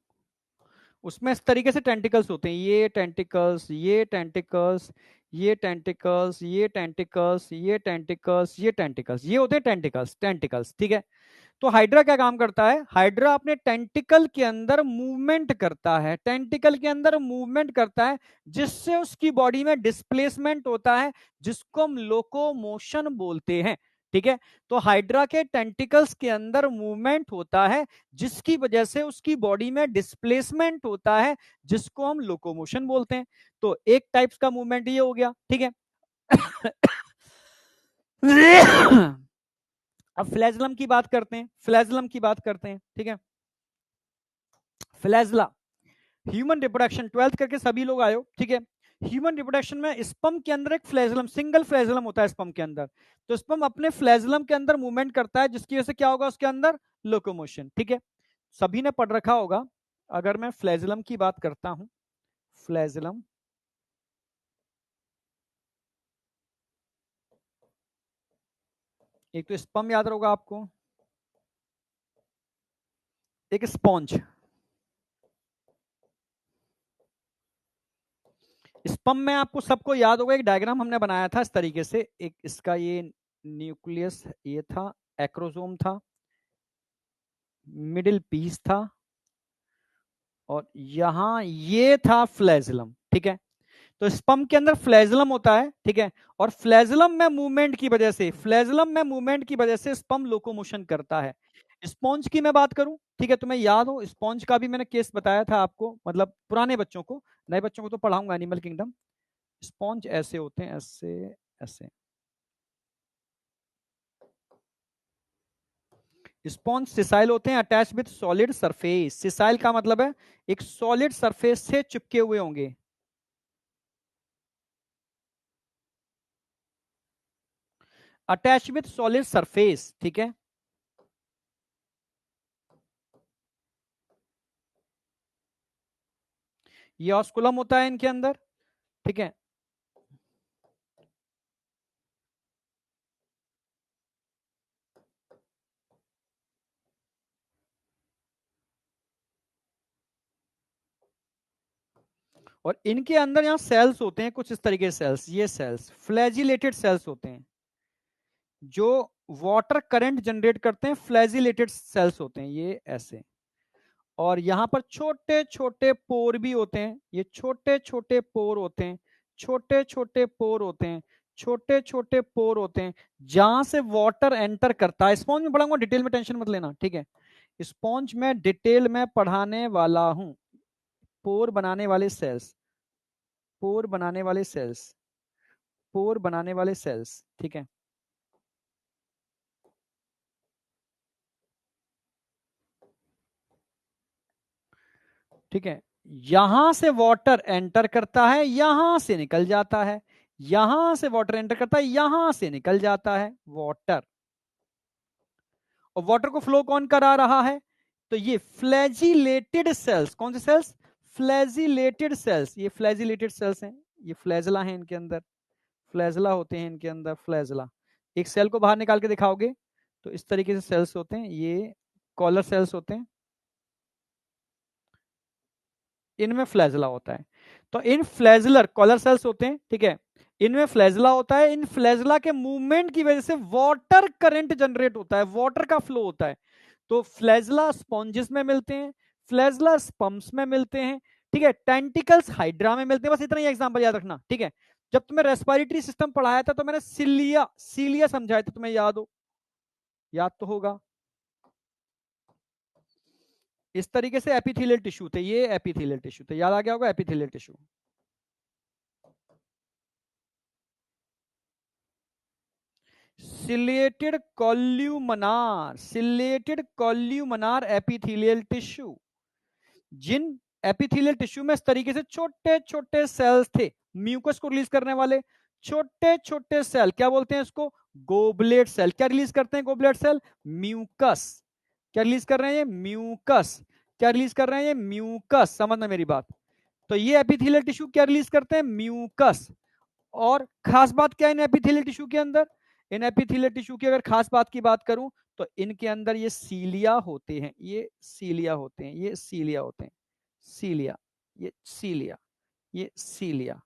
उसमें इस तरीके से टेंटिकल्स होते हैं, ये टेंटिकल्स, ये टेंटिकल्स, ये टेंटिकल्स, ये टेंटिकल्स, ये टेंटिकल्स, ये टेंटिकल्स, ये होते हैं टेंटिकल्स, टेंटिकल्स, ठीक है। तो हाइड्रा क्या काम करता है? हाइड्रा अपने टेंटिकल के अंदर मूवमेंट करता है, टेंटिकल के अंदर मूवमेंट करता है, जिससे उसकी बॉडी में डिस्प्लेसमेंट होता है, जिसको हम लोकोमोशन बोलते हैं, ठीक है। तो हाइड्रा के टेंटिकल्स के अंदर मूवमेंट होता है, जिसकी वजह से उसकी बॉडी में डिस्प्लेसमेंट होता है, जिसको हम लोकोमोशन बोलते हैं। तो एक टाइप्स का मूवमेंट ये हो गया, ठीक है। अब फ्लैजलम की बात करते हैं, फ्लैजलम की बात करते हैं, ठीक है। फ्लैजला, ह्यूमन रिप्रोडक्शन 12th करके सभी लोग आए हो, ठीक है। ह्यूमन रिप्रोडक्शन में स्पर्म के अंदर एक फ्लैजलम, सिंगल फ्लैजलम होता है स्पर्म के अंदर। तो स्पर्म अपने फ्लैजलम के अंदर मूवमेंट करता है, जिसकी वजह से क्या होगा उसके अंदर? लोकोमोशन, ठीक है। सभी ने पढ़ रखा होगा। अगर मैं फ्लैजलम की बात करता हूं, फ्लैजलम, एक तो स्पर्म याद होगा आपको, एक स्पॉन्ज। स्पर्म में आपको सबको याद होगा, एक डायग्राम हमने बनाया था इस तरीके से, एक इसका ये न्यूक्लियस ये था, एक्रोसोम था, मिडिल पीस था, और यहां ये था फ्लैजलम, ठीक है। तो स्पर्म के अंदर फ्लैजलम होता है, ठीक है। और फ्लैजलम में मूवमेंट की वजह से, फ्लैजलम में मूवमेंट की वजह से स्पर्म लोकोमोशन करता है। स्पॉन्ज की मैं बात करूं, ठीक है, तुम्हें याद हो स्पॉन्ज का भी मैंने केस बताया था आपको, मतलब पुराने बच्चों को, नए बच्चों को तो पढ़ाऊंगा एनिमल किंगडम। स्पॉन्ज ऐसे होते हैं, ऐसे ऐसे। स्पॉन्ज सिसाइल होते हैं, attach with solid surface. Sessile का मतलब है एक सॉलिड सरफेस से चिपके हुए होंगे। अटैच विद सॉलिड सरफेस, ठीक है। ये ऑस्कुलम होता है इनके अंदर, ठीक है। और इनके अंदर यहाँ सेल्स होते हैं कुछ इस तरीके से, सेल्स, ये सेल्स फ्लैजिलेटेड सेल्स होते हैं, जो वाटर करंट जनरेट करते हैं, फ्लैजिलेटेड सेल्स होते हैं ये ऐसे। और यहां पर छोटे छोटे पोर भी होते हैं, ये छोटे छोटे पोर होते हैं, छोटे छोटे पोर होते हैं, छोटे छोटे पोर होते हैं, जहां से वाटर एंटर करता है। स्पॉन्ज में पढ़ाऊंगा, डिटेल में टेंशन मत लेना, ठीक है। स्पॉन्ज में डिटेल में पढ़ाने वाला हूं। पोर बनाने वाले सेल्स, पोर बनाने वाले सेल्स, पोर बनाने वाले सेल्स, ठीक है। ठीक है, यहां से वाटर एंटर करता है, यहां से निकल जाता है, यहां से वाटर एंटर करता है, यहां से निकल जाता है वाटर। और वाटर को फ्लो कौन करा रहा है? तो ये फ्लैजिलेटेड सेल्स। कौन से सेल्स? Flagellated sales. ये फ्लैजिलेटेड सेल्स हैं, ये फ्लैजला है इनके अंदर, फ्लैजला होते हैं इनके अंदर, फ्लैजला। एक सेल को बाहर निकाल के दिखाओगे तो इस तरीके से सेल्स होते हैं, ये कॉलर सेल्स होते हैं, इनमें फ्लैजला होता है। तो इन फ्लैजलर कॉलर सेल्स होते हैं, ठीक है, इनमें फ्लैजला होता है। इन फ्लैजला के मूवमेंट की वजह से वाटर करंट जनरेट होता है, वाटर का फ्लो होता है। तो फ्लैजला स्पॉन्जिस में मिलते हैं, फ्लैजला स्पम्स में मिलते हैं, ठीक है, टेंटिकल्स हाइड्रा में मिलते हैं। बस इतना ही एग्जांपल याद रखना, ठीक है। जब तुम्हें रेस्पिरेटरी सिस्टम पढ़ाया था तो मैंने सिलिया सीलिया समझाया था, तुम्हें याद तो होगा। इस तरीके से एपिथेलियल टिश्यू थे, ये एपिथेलियल टिश्यू थे, याद आ गया होगा epithelial tissue. Ciliated columnar epithelial tissue, जिन एपिथेलियल टिश्यू में इस तरीके से छोटे छोटे सेल्स थे म्यूकस को रिलीज करने वाले। छोटे छोटे सेल क्या बोलते हैं इसको? Goblet cell. क्या रिलीज करते हैं गोबलेट सेल? म्यूकस। क्या रिलीज कर रहे हैं ये? म्यूकस। क्या रिलीज कर रहे हैं ये? म्यूकस। समझना मेरी बात। तो ये एपिथेलियल टिश्यू क्या रिलीज करते हैं? म्यूकस। और खास बात क्या है इन एपिथेलियल टिश्यू के अंदर? इन एपिथेलियल टिश्यू की अगर खास बात की बात करूं तो इनके अंदर ये सीलिया होते हैं, ये सीलिया होते हैं, ये सीलिया होते हैं, सीलिया, ये सीलिया, ये सीलिया,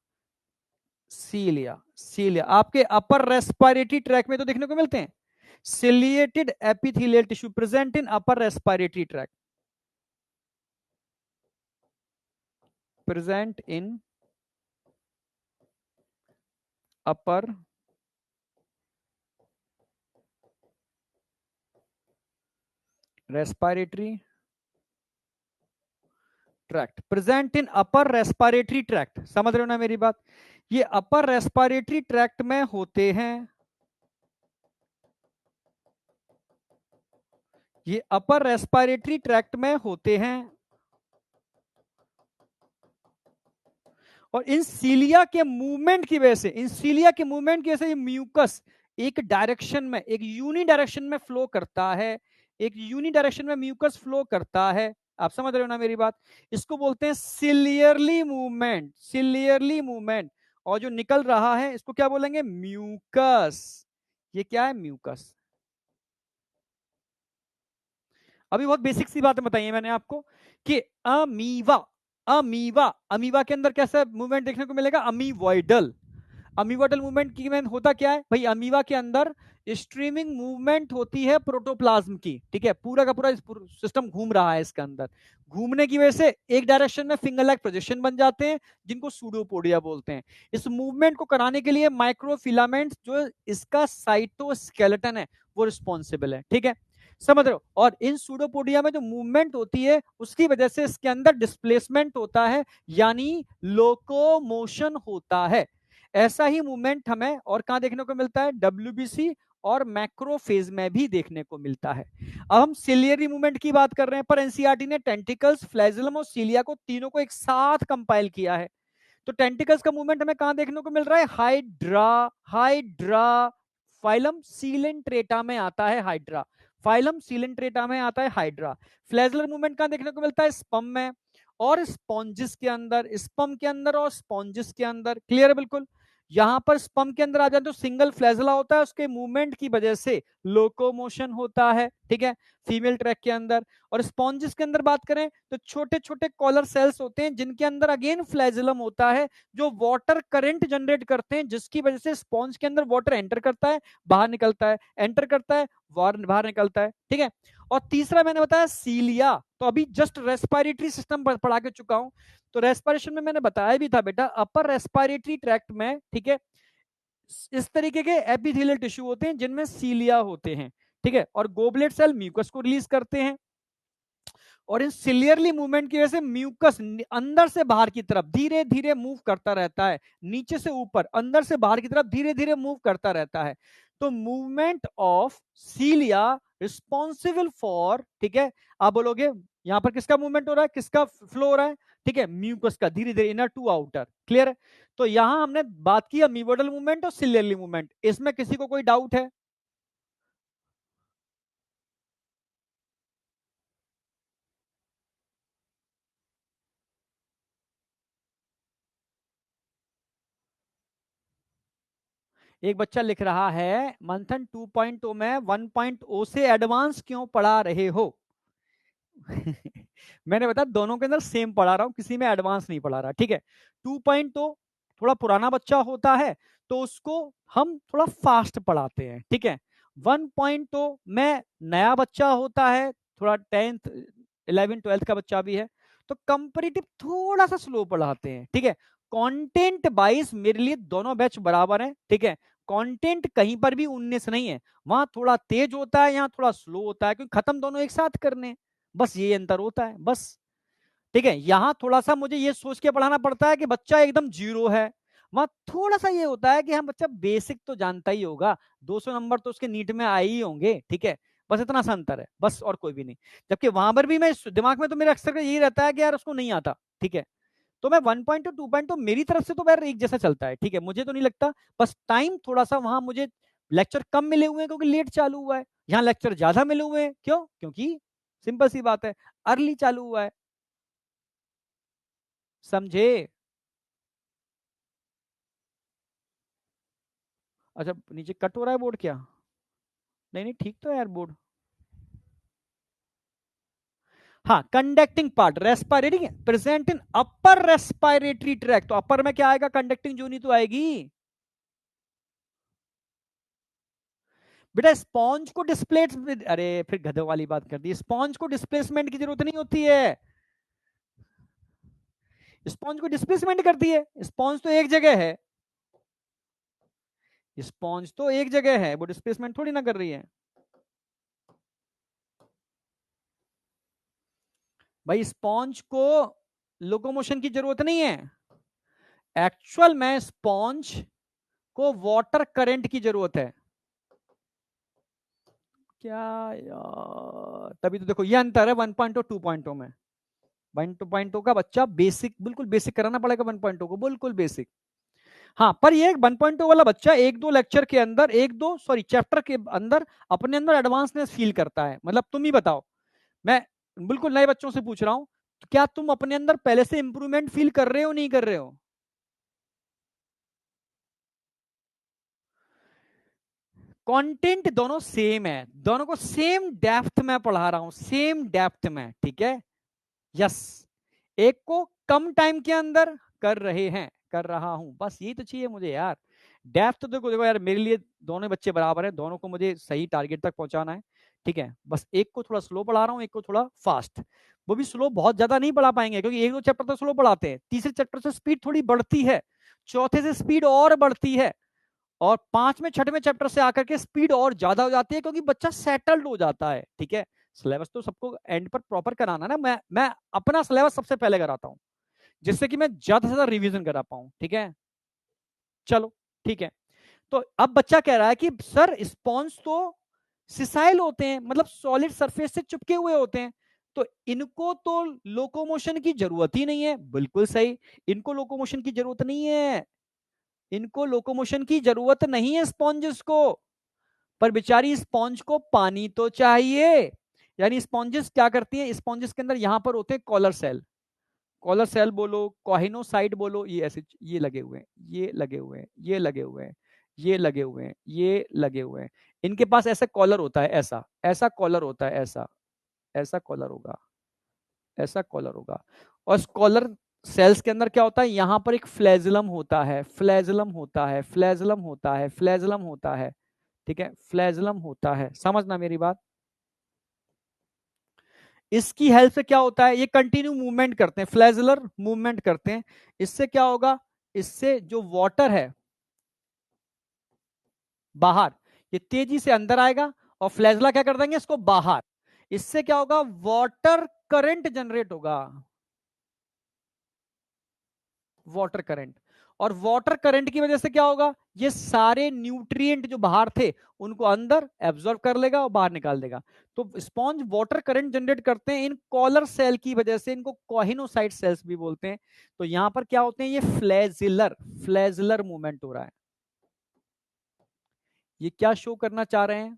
सीलिया, सीलिया आपके अपर रेस्पिरेटरी ट्रैक में तो देखने को मिलते हैं। Ciliated epithelial tissue present in upper respiratory track, present in upper respiratory tract, present in upper respiratory tract. समझ रहे हो ना मेरी बात? ये अपर रेस्पिरेटरी ट्रैक्ट में होते हैं, ये अपर रेस्पिरेटरी ट्रैक्ट में होते हैं। और इन सीलिया के मूवमेंट की वजह से, इन सीलिया के मूवमेंट की वजह से ये म्यूकस एक डायरेक्शन में, एक यूनि डायरेक्शन में फ्लो करता है, एक यूनि डायरेक्शन में म्यूकस फ्लो करता है। आप समझ रहे हो ना मेरी बात? इसको बोलते हैं सिलियरली मूवमेंट, सिलियरली मूवमेंट। और जो निकल रहा है इसको क्या बोलेंगे? म्यूकस। ये क्या है? म्यूकस। अभी बहुत बेसिक सी बातें बताई मैंने आपको कि अमीवा, अमीवा, अमीवा के अंदर कैसा मूवमेंट देखने को मिलेगा? अमीवॉइडल। अमीवॉइडल मूवमेंट की में होता क्या है भाई? अमीवा के अंदर स्ट्रीमिंग मूवमेंट होती है प्रोटोप्लाज्म की, ठीक है। पूरा का पूरा सिस्टम घूम रहा है इसके अंदर। घूमने की वजह से एक डायरेक्शन में फिंगर लाइक प्रोजेक्शन बन जाते हैं जिनको सूडोपोडिया बोलते हैं। इस मूवमेंट को कराने के लिए माइक्रोफिलामेंट्स जो इसका साइटोस्केलेटन है वो रिस्पॉन्सिबल है, ठीक है। समझ रहे हो? और इन सूडोपोडिया में जो मूवमेंट होती है उसकी वजह से इसके अंदर डिस्प्लेसमेंट होता है, यानी लोकोमोशन होता है। ऐसा ही मूवमेंट हमें और कहां देखने को मिलता है? डब्ल्यूबीसी और मैक्रोफेज में भी देखने को मिलता है। अब हम सिलियरी मूवमेंट की बात कर रहे हैं, पर एनसीईआरटी ने टेंटिकल्स, फ्लैजिलम और सीलिया को तीनों को एक साथ कंपाइल किया है। तो टेंटिकल्स का मूवमेंट हमें कहां देखने को मिल रहा है? हाइड्रा, हाइड्रा, फाइलम सीलेंट्रेटा में आता है हाइड्रा, फाइलम सीलेंट्रेटा में आता है हाइड्रा। फ्लैजलर मूवमेंट कहां देखने को मिलता है? स्पम में और स्पॉन्जिस के अंदर, स्पम के अंदर और स्पॉन्जिस के अंदर। क्लियर है बिल्कुल? यहां पर स्पम के अंदर आ जाए तो सिंगल फ्लैजला होता है, उसके मूवमेंट की वजह से लोकोमोशन होता है, ठीक है, फीमेल ट्रैक के अंदर। और स्पॉन्जिस के अंदर बात करें तो छोटे छोटे कॉलर सेल्स होते हैं जिनके अंदर अगेन फ्लैजिलम होता है जो वाटर करंट जनरेट करते हैं, जिसकी वजह से स्पॉन्ज के अंदर वाटर एंटर करता है, बाहर निकलता है, एंटर करता है, बाहर निकलता है, ठीक है। और तीसरा मैंने बताया सीलिया। तो अभी जस्ट रेस्पिरेटरी सिस्टम पढ़ा के चुका हूं, तो रेस्पिरेशन में मैंने बताया भी था बेटा, अपर रेस्पिरेटरी ट्रैक्ट में, ठीक है, इस तरीके के एपिथेलियल टिश्यू होते हैं जिनमें सीलिया होते हैं, ठीक है। और गोबलेट सेल म्यूकस को रिलीज करते हैं, और इन सिलियरली मूवमेंट की वजह से म्यूकस अंदर से बाहर की तरफ धीरे धीरे मूव करता रहता है, नीचे से ऊपर, अंदर से बाहर की तरफ धीरे धीरे मूव करता रहता है। तो मूवमेंट ऑफ सीलिया रिस्पॉन्सिबल फॉर, ठीक है, आप बोलोगे यहां पर किसका मूवमेंट हो रहा है, किसका फ्लो हो रहा है? ठीक है, म्यूकस का, धीरे धीरे इनर टू आउटर। क्लियर है? तो यहां हमने बात की अमीबोडल मूवमेंट और सिलियरली मूवमेंट, इसमें किसी को कोई डाउट है? एक बच्चा लिख रहा है मंथन 2.0 में 1.0 से एडवांस क्यों पढ़ा रहे हो? मैंने बताया दोनों के अंदर सेम पढ़ा रहा हूं, किसी में एडवांस नहीं पढ़ा रहा, ठीक है। 2.0 थोड़ा पुराना बच्चा होता है तो उसको हम थोड़ा फास्ट पढ़ाते हैं, ठीक है। 1.0 में नया बच्चा होता है, थोड़ा 10th 11 12 का बच्चा भी है, तो कंपेरेटिव थोड़ा सा स्लो पढ़ाते हैं, ठीक है। कंटेंट वाइज मेरे लिए दोनों बैच बराबर है, ठीक है। कंटेंट कहीं पर भी 19 नहीं है, वहां थोड़ा तेज होता है, यहाँ थोड़ा स्लो होता है, क्योंकि खत्म दोनों एक साथ करने हैं, बस ये अंतर होता है बस, ठीक है। यहाँ थोड़ा सा मुझे ये सोच के पढ़ाना पड़ता है कि बच्चा एकदम जीरो है, वहां थोड़ा सा ये होता है कि हम बच्चा बेसिक तो जानता ही होगा, 200 नंबर तो उसके नीट में आए ही होंगे, ठीक है। बस इतना सा अंतर है बस, और कोई भी नहीं। जबकि वहां पर भी मैं दिमाग में तो मेरा अक्सर यही रहता है कि यार उसको नहीं आता, ठीक है। तो मैं 1 टू 2 तो मेरी तरफ से तो यार एक जैसा चलता है, ठीक है, मुझे तो नहीं लगता। बस टाइम थोड़ा सा वहां मुझे लेक्चर कम मिले हुए हैं क्योंकि लेट चालू हुआ है, यहाँ लेक्चर ज्यादा मिले हुए हैं, क्यों? क्योंकि सिंपल सी बात है, अर्ली चालू हुआ है, समझे? अच्छा, नीचे कट हो रहा है बोर्ड क्या? नहीं नहीं, ठीक तो है यार बोर्ड। हाँ, conducting part respirating present in upper respiratory tract, तो अपर में क्या आएगा? कंडक्टिंग जोनी तो आएगी बेटा। स्पॉन्ज को डिस्प्लेस, अरे फिर गधे वाली बात कर दी, स्पॉन्ज को डिस्प्लेसमेंट की जरूरत नहीं होती है, स्पॉन्ज को डिस्प्लेसमेंट करती है, स्पॉन्ज तो एक जगह है, स्पॉन्ज तो एक जगह है, वो डिस्प्लेसमेंट थोड़ी ना कर रही है भाई। स्पॉन्ज को लोकोमोशन की जरूरत नहीं है, एक्चुअल में स्पॉन्ज को वाटर करंट की जरूरत है। क्या यार, तभी तो देखो ये अंतर है 1.0 2.0 में। 1.0 का बच्चा बेसिक, बिल्कुल बेसिक कराना पड़ेगा 1.0 को, बिल्कुल बेसिक। हाँ, पर ये 1.0 वाला बच्चा एक दो लेक्चर के अंदर, एक दो सॉरी चैप्टर के अंदर अपने अंदर एडवांसनेस फील करता है। मतलब तुम ही बताओ, मैं बिल्कुल नए बच्चों से पूछ रहा हूं, क्या तुम अपने अंदर पहले से इंप्रूवमेंट फील कर रहे हो, नहीं कर रहे हो? कंटेंट दोनों सेम है, दोनों को सेम डेप्थ में पढ़ा रहा हूं, सेम डेप्थ में, ठीक है। यस, एक को कम टाइम के अंदर कर रहे हैं, कर रहा हूं, बस यही तो चाहिए मुझे यार। डेप्थ तो देखो देखो यार, मेरे लिए दोनों बच्चे बराबर हैं, दोनों को मुझे सही टारगेट तक पहुंचाना है, ठीक है। बस एक को थोड़ा स्लो पढ़ा रहा हूँ, एक को थोड़ा फास्ट। वो भी स्लो बहुत ज्यादा नहीं पढ़ा पाएंगे, क्योंकि एक दो चैप्टर तो स्लो पढ़ाते हैं, तीसरे चैप्टर से स्पीड थोड़ी बढ़ती है, चौथे से स्पीड और बढ़ती है, और पांचवें छठवें चैप्टर से आकर के स्पीड और ज्यादा हो जाती है, क्योंकि बच्चा सेटल्ड हो जाता है, ठीक है। सिलेबस तो सबको एंड पर प्रॉपर कराना ना, मैं अपना सिलेबस सबसे पहले कराता हूं, जिससे कि मैं ज्यादा से ज्यादा रिवीजन करा पाऊं, ठीक है। चलो, ठीक है। तो अब बच्चा कह रहा है कि सर स्पॉन्ज तो सिसाइल होते हैं, मतलब सॉलिड सरफेस से चिपके हुए होते हैं, तो इनको तो लोकोमोशन की जरूरत ही नहीं है। बिल्कुल सही, इनको लोकोमोशन की जरूरत नहीं है, इनको लोकोमोशन की जरूरत नहीं है स्पॉन्जेस को, पर बेचारी स्पॉन्ज को पानी तो चाहिए। यानी स्पॉन्जेस क्या करती हैं, स्पॉन्जेस के अंदर यहां पर होते हैं कॉलर सेल, कॉलर सेल बोलो, कॉहिनोसाइट बोलो, ये ऐसे ये लगे हुए हैं, ये लगे हुए हैं, ये लगे हुए हैं, ये लगे हुए हैं, ये लगे हुए हैं। इनके पास ऐसा कॉलर होता है, ऐसा ऐसा कॉलर होता है, ऐसा ऐसा कॉलर होगा, ऐसा कॉलर होगा। और कॉलर सेल्स के अंदर क्या होता है, यहां पर एक फ्लैजलम होता है, फ्लैजलम होता है, फ्लैजलम होता है, फ्लैजलम होता है, ठीक है, फ्लैजलम होता है, समझना मेरी बात। इसकी हेल्प से क्या होता है, ये कंटिन्यू मूवमेंट करते हैं, फ्लैजलर मूवमेंट करते हैं। इससे क्या होगा, इससे जो वाटर है बाहर, ये तेजी से अंदर आएगा, और फ्लैजला क्या कर देंगे इसको बाहर। इससे क्या होगा, वाटर करंट जनरेट होगा, वाटर करंट। और वाटर करंट की वजह से क्या होगा, ये सारे न्यूट्रिएंट जो बाहर थे उनको अंदर एब्जॉर्ब कर लेगा और बाहर निकाल देगा। तो स्पॉन्ज वाटर करंट जनरेट करते हैं इन कॉलर सेल की वजह से, इनको कॉहिनोसाइट सेल्स भी बोलते हैं। तो यहां पर क्या होते हैं, ये फ्लैजिलर, फ्लैजिलर मूवमेंट हो रहा है। ये क्या शो करना चाह रहे हैं,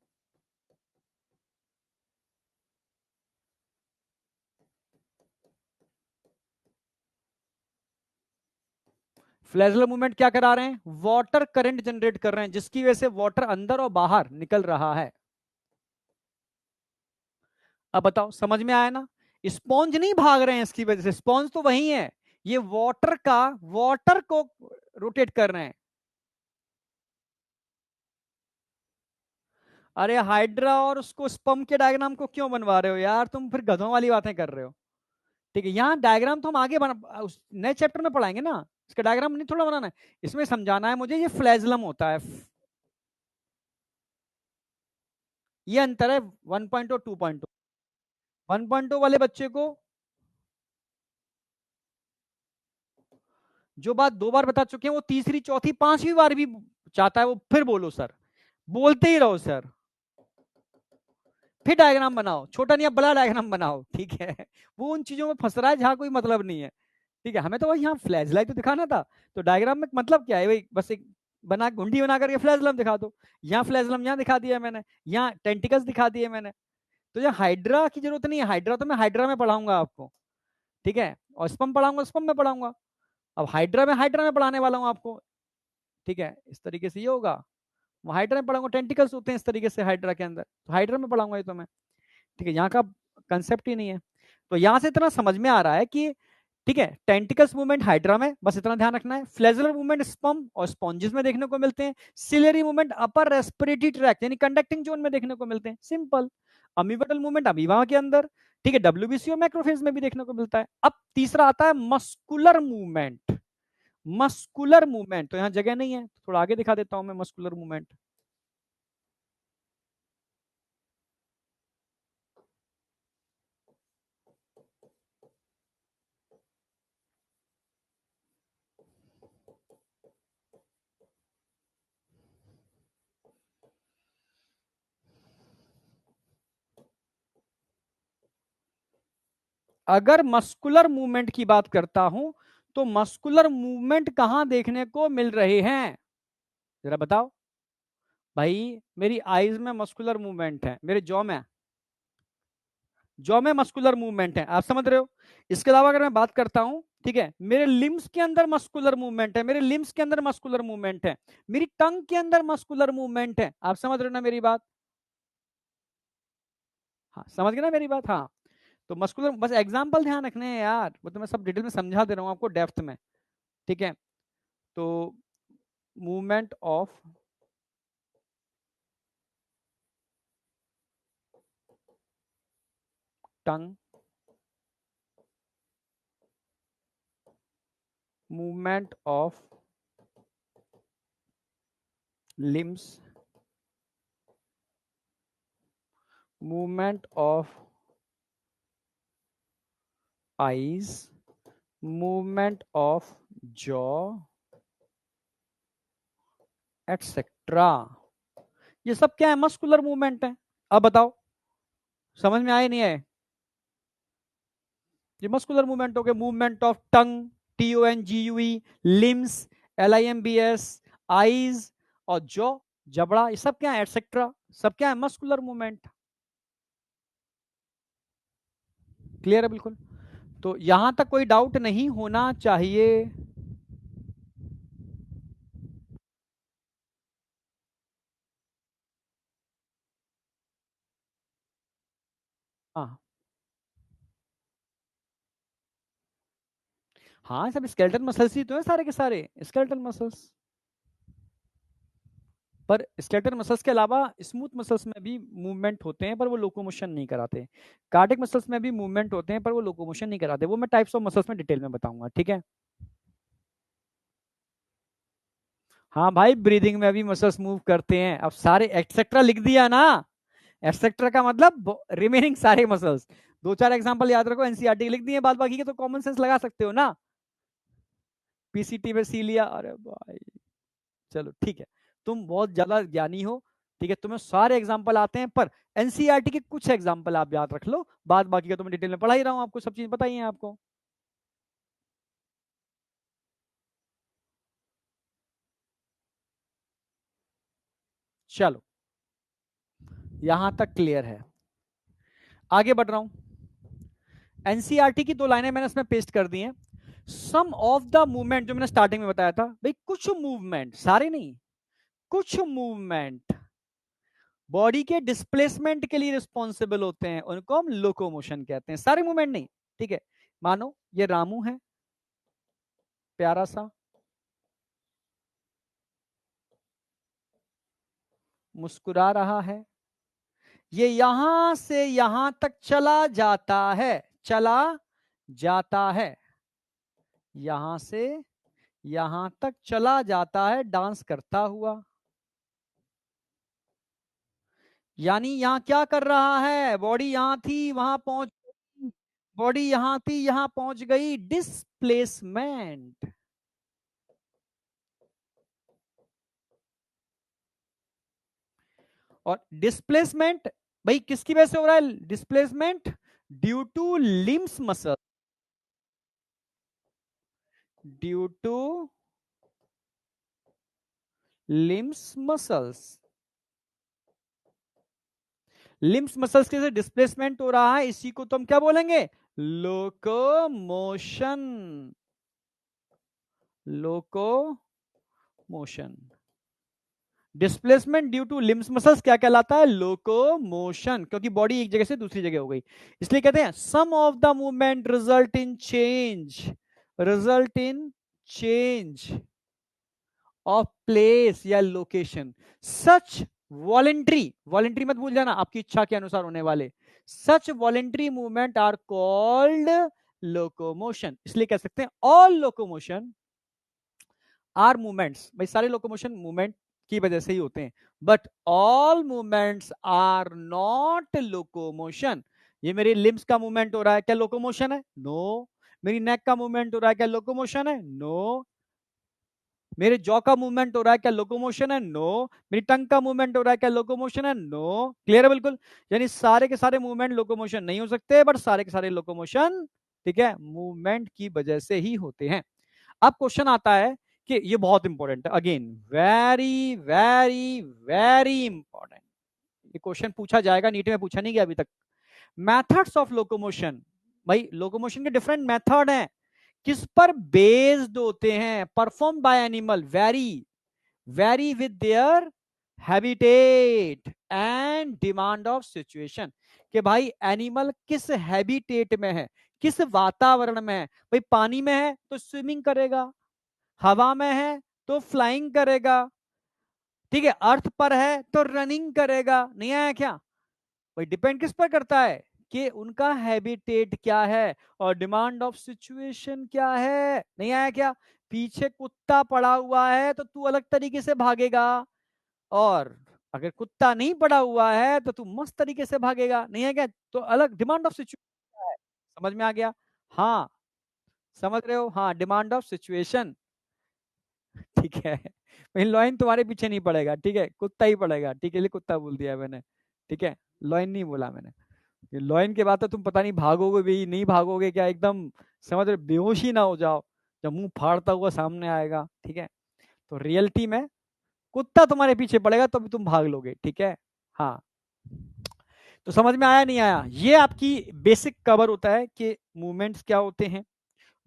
फ्लैजलर मूवमेंट क्या करा रहे हैं, वाटर करंट जनरेट कर रहे हैं, जिसकी वजह से वाटर अंदर और बाहर निकल रहा है। अब बताओ समझ में आया ना? स्पॉन्ज नहीं भाग रहे हैं इसकी वजह से, स्पॉन्ज तो वही है, ये वाटर को रोटेट कर रहे हैं। अरे हाइड्रा और उसको स्पर्म के डायग्राम को क्यों बनवा रहे हो यार, तुम फिर गधों वाली बातें कर रहे हो। ठीक है, यहाँ डायग्राम तो हम आगे उस नए चैप्टर में पढ़ाएंगे ना, इसका डायग्राम नहीं थोड़ा बनाना है, इसमें समझाना है मुझे ये फ्लैजलम होता है। ये अंतर है 1.0 2.0। 1.0 वाले बच्चे को जो बात 2 बार बता चुके हैं वो तीसरी चौथी पांचवी बार भी चाहता है वो फिर बोलो सर, बोलते ही रहो सर, फिर डायग्राम बनाओ, छोटा नहीं बड़ा डायग्राम बनाओ, ठीक है। वो उन चीजों में फंस रहा है जहां कोई मतलब नहीं है। ठीक है, हमें तो बस यहाँ फ्लैश लाइट तो दिखाना था। तो डायग्राम में मतलब क्या है भाई, बस एक बना गुंडी बना करके फ्लैजलम दिखा दो। यहाँ फ्लैजलम यहाँ दिखा दिया मैंने, यहाँ टेंटिकल्स दिखा दिए मैंने। तो यहाँ हाइड्रा की जरूरत नहीं है, हाइड्रा तो मैं हाइड्रा में पढ़ाऊंगा आपको, ठीक है, और स्पम पढ़ाऊंगा स्पम में पढ़ाऊंगा। अब हाइड्रा में पढ़ाने वाला हूँ आपको, ठीक है, इस तरीके से ये होगा। हाइड्रा में पढ़ाऊंगा, टेंटिकल्स होते हैं इस तरीके से हाइड्रा के अंदर, तो हाइड्रा में पढ़ाऊंगा ये तो मैं। ठीक है, यहाँ का कंसेप्ट ही नहीं है। तो यहाँ से इतना समझ में आ रहा है कि ठीक है, टेंटिकल्स मूवमेंट हाइड्रा में, बस इतना ध्यान रखना है। फ्लैजुलर मूवमेंट स्पर्म और स्पॉन्जेस में देखने को मिलते हैं। Ciliary movement upper respiratory tract यानी कंडक्टिंग जोन में देखने को मिलते हैं, सिंपल। अमीबेटल मूवमेंट अमीबा के अंदर, ठीक है, डब्ल्यूबीसी और मैक्रोफेज में भी देखने को मिलता है। अब तीसरा आता है मस्कुलर मूवमेंट। मस्कुलर मूवमेंट तो यहाँ जगह नहीं है, थोड़ा आगे दिखा देता हूं मैं मस्कुलर मूवमेंट। अगर मस्कुलर मूवमेंट की बात करता हूं तो मस्कुलर मूवमेंट कहां देखने को मिल रहे हैं, जरा बताओ भाई। मेरी आईज में मस्कुलर मूवमेंट है, मेरे जॉ में मस्कुलर मूवमेंट है, आप समझ रहे हो। इसके अलावा अगर मैं बात करता हूं, ठीक है, मेरे लिम्स के अंदर मस्कुलर मूवमेंट है, मेरे लिम्स के अंदर मस्कुलर मूवमेंट है, मेरी टंग के अंदर मस्कुलर मूवमेंट है, आप समझ रहे हो ना मेरी बात। हाँ समझ गए ना मेरी बात, हाँ। तो मस्कुलर बस एग्जाम्पल ध्यान रखने हैं यार, वो तो मैं सब डिटेल में समझा दे रहा हूँ आपको डेप्थ में, ठीक है। तो movement of tongue, movement of limbs, movement of eyes, movement of jaw etcetera, ये सब क्या है, मस्कुलर मूवमेंट है। अब बताओ समझ में आए नहीं आए। ये मस्कुलर मूवमेंट हो गए, movement of tongue, TONGUE, limbs, LIMBS, eyes और जॉ, जबड़ा, ये सब क्या है, एटसेट्रा, सब क्या है, मस्कुलर मूवमेंट। क्लियर है बिल्कुल। तो यहां तक कोई डाउट नहीं होना चाहिए। हाँ हाँ, सब स्केलेटल मसल्स ही तो है सारे के सारे, स्केलेटल मसल्स। पर स्केलेटल मसल्स के अलावा स्मूथ मसल्स में भी मूवमेंट होते हैं पर वो लोकोमोशन नहीं कराते। कार्डिक मसल्स में भी मूवमेंट होते हैं पर वो लोकोमोशन नहीं कराते, वो मैं टाइप्स ऑफ मसल्स में डिटेल में बताऊंगा, ठीक है। हाँ भाई, ब्रीदिंग में भी मसल्स मूव करते हैं, अब सारे एक्सेट्रा लिख दिया ना, एक्सेट्रा का मतलब रिमेनिंग सारे मसल्स। दो चार एग्जांपल याद रखो, एनसीईआरटी लिख दिए, बाद बाकी के तो कॉमन सेंस लगा सकते हो ना। पीसीटी में सी लिया, अरे भाई चलो ठीक है, तुम बहुत ज्यादा ज्ञानी हो, ठीक है, तुम्हें सारे एग्जाम्पल आते हैं, पर एनसीईआरटी के कुछ एग्जाम्पल आप याद रख लो, बाद बाकी का तो मैं डिटेल में पढ़ा ही रहा हूं आपको, सब चीज बताइए आपको। चलो यहां तक क्लियर है, आगे बढ़ रहा हूं। एनसीईआरटी की 2 लाइनें मैंने इसमें पेस्ट कर दी हैं। सम ऑफ द मूवमेंट, जो मैंने स्टार्टिंग में बताया था भाई, कुछ मूवमेंट, सारे नहीं, कुछ मूवमेंट बॉडी के डिस्प्लेसमेंट के लिए रिस्पॉन्सिबल होते हैं, उनको हम लोकोमोशन कहते हैं, सारे मूवमेंट नहीं, ठीक है। मानो ये रामू है, प्यारा सा, मुस्कुरा रहा है, ये यहां से यहां तक चला जाता है, चला जाता है, यहां से यहां तक चला जाता है डांस करता हुआ। यानी यहां क्या कर रहा है, बॉडी यहां थी वहां पहुंच गई, बॉडी यहां थी यहां पहुंच गई, डिस्प्लेसमेंट। और डिस्प्लेसमेंट भाई किसकी वजह से हो रहा है displacement, due to limbs muscle, due to limbs muscles. Limbs muscles के से डिस्प्लेसमेंट हो रहा है, इसी को तुम क्या बोलेंगे, locomotion, locomotion. Displacement due to limbs muscles क्या कहलाता है, लोकोमोशन, क्योंकि बॉडी एक जगह से दूसरी जगह हो गई, इसलिए कहते हैं some of the movement result in change, result in change of place या लोकेशन, सच वॉलेंट्री, वॉलेंट्री मत भूल जाना, आपकी इच्छा के अनुसार होने वाले, such voluntary movement are called locomotion. इसलिए कह सकते हैं ऑल लोकोमोशन आर मूवमेंट्स, भाई सारे लोकोमोशन मूवमेंट की वजह से ही होते हैं, but all movements are not locomotion. ये मेरी लिम्स का मूवमेंट हो रहा है, क्या लोकोमोशन है, नो। मेरी नेक का मूवमेंट हो रहा है, क्या लोकोमोशन है, नो। मेरे जॉ का मूवमेंट हो रहा है, क्या लोकोमोशन है, नो। मेरी टंग का मूवमेंट हो रहा है, क्या लोकोमोशन है, नो। क्लियर है बिल्कुल, यानी सारे के सारे मूवमेंट लोकोमोशन नहीं हो सकते, बट सारे के सारे लोकोमोशन, ठीक है, मूवमेंट की वजह से ही होते हैं। अब क्वेश्चन आता है कि ये बहुत इंपॉर्टेंट है, again very very very important, ये क्वेश्चन पूछा जाएगा, नीट में पूछा नहीं गया अभी तक। मेथड्स ऑफ लोकोमोशन, भाई लोकोमोशन के डिफरेंट मेथड हैं, किस पर बेस्ड होते हैं, perform by animal, very very with their habitat and demand of situation, कि भाई एनिमल किस हैबिटेट में है, किस वातावरण में है, भाई पानी में है तो स्विमिंग करेगा, हवा में है तो फ्लाइंग करेगा, ठीक है, अर्थ पर है तो रनिंग करेगा, नहीं आया क्या, भाई डिपेंड किस पर करता है कि उनका हैबिटेट क्या है और डिमांड ऑफ सिचुएशन क्या है, नहीं आया क्या। पीछे कुत्ता पड़ा हुआ है तो तू अलग तरीके से भागेगा, और अगर कुत्ता नहीं पड़ा हुआ है तो तू मस्त तरीके से भागेगा, नहीं है क्या, तो अलग डिमांड ऑफ सिचुएशन है। समझ में आ गया, हाँ समझ रहे हो, हाँ डिमांड ऑफ सिचुएशन, ठीक है। वही लॉइन तुम्हारे पीछे नहीं पड़ेगा, ठीक है, कुत्ता ही पड़ेगा, ठीक है, लिए कुत्ता बोल दिया मैंने, ठीक है, लॉइन नहीं बोला मैंने। लॉइन के बाद तो तुम पता नहीं भागोगे भी नहीं भागोगे क्या, एकदम समझ रहे बेहोश ही ना हो जाओ जब मुंह फाड़ता हुआ सामने आएगा, ठीक है। तो रियलिटी में कुत्ता तुम्हारे पीछे पड़ेगा तो भी तुम भाग लोगे, ठीक है। हाँ तो समझ में आया नहीं आया, ये आपकी बेसिक कवर होता है कि मूवमेंट्स क्या होते हैं,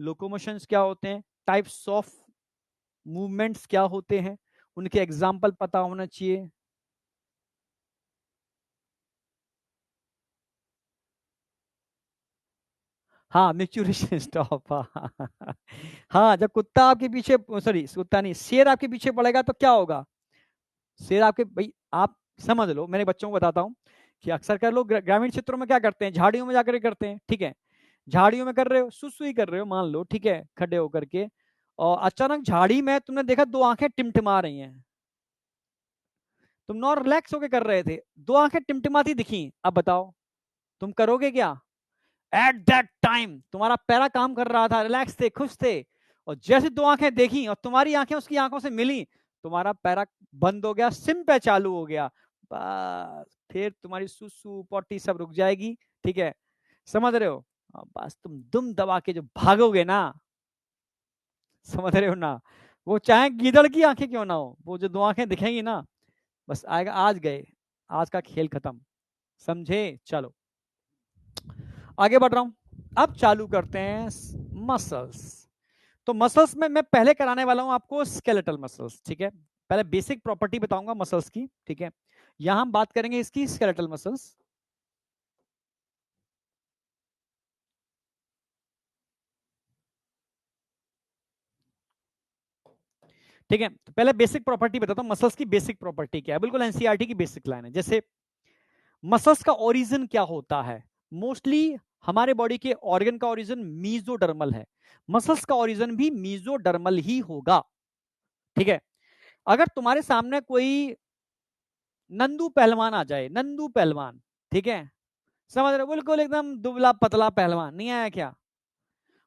लोकोमोशंस क्या होते हैं, टाइप्स ऑफ मूवमेंट्स क्या होते हैं, उनके एग्जाम्पल पता होना चाहिए। हाँ मिक्चुरेशन स्टॉप, हाँ जब कुत्ता आपके पीछे, सॉरी कुत्ता नहीं, शेर आपके पीछे पड़ेगा तो क्या होगा, शेर आपके, भाई आप समझ लो, मेरे बच्चों को बताता हूँ कि अक्सर कर लोग ग्रामीण क्षेत्रों में क्या करते हैं, झाड़ियों में जाकर करते हैं, ठीक है, झाड़ियों में कर रहे हो, सुसुई कर रहे हो मान लो, ठीक है, खड़े होकर के, और अचानक झाड़ी में तुमने देखा दो आंखें टिमटिमा रही हैं, तुम नॉन रिलैक्स होकर कर रहे थे, दो आंखें टिमटिमाती दिखी, अब बताओ तुम करोगे क्या, एट दैट टाइम तुम्हारा पैरा काम कर रहा था, रिलैक्स थे, खुश थे, और जैसे दो आंखें देखी और तुम्हारी आंखें उसकी आंखों से मिली, तुम्हारा पैरा बंद हो गया, सिम पे चालू हो गया, बस फिर तुम्हारी सुसु पोटी सब रुक जाएगी, ठीक है, समझ रहे हो, बस तुम दुम दबा के जो भागोगे ना, समझ रहे हो ना, वो चाहे गीदड़ की आंखें क्यों ना हो, वो जो दो आंखें दिखेंगी ना, बस आएगा, आज गए, आज का खेल खत्म, समझे। चलो आगे बढ़ रहा हूं, अब चालू करते हैं मसल्स। तो मसल्स में मैं पहले कराने वाला हूं आपको स्केलेटल मसल्स, ठीक है, पहले बेसिक प्रॉपर्टी बताऊंगा मसल्स की, ठीक है, यहां हम बात करेंगे इसकी स्केलेटल मसल्स। ठीक है, तो पहले बेसिक प्रॉपर्टी बताता हूं मसल्स की, बेसिक प्रॉपर्टी क्या है, बिल्कुल एनसीईआरटी की बेसिक लाइन है, जैसे मसल्स का ओरिजिन क्या होता है? मोस्टली हमारे बॉडी के ऑर्गन का ओरिजिन मीजोडर्मल है, मसल्स का ओरिजिन भी मीजोडर्मल ही होगा। ठीक है, अगर तुम्हारे सामने कोई नंदू पहलवान आ जाए, नंदू पहलवान, ठीक है, समझ रहे हो, बिल्कुल एकदम दुबला पतला पहलवान, नहीं आया क्या,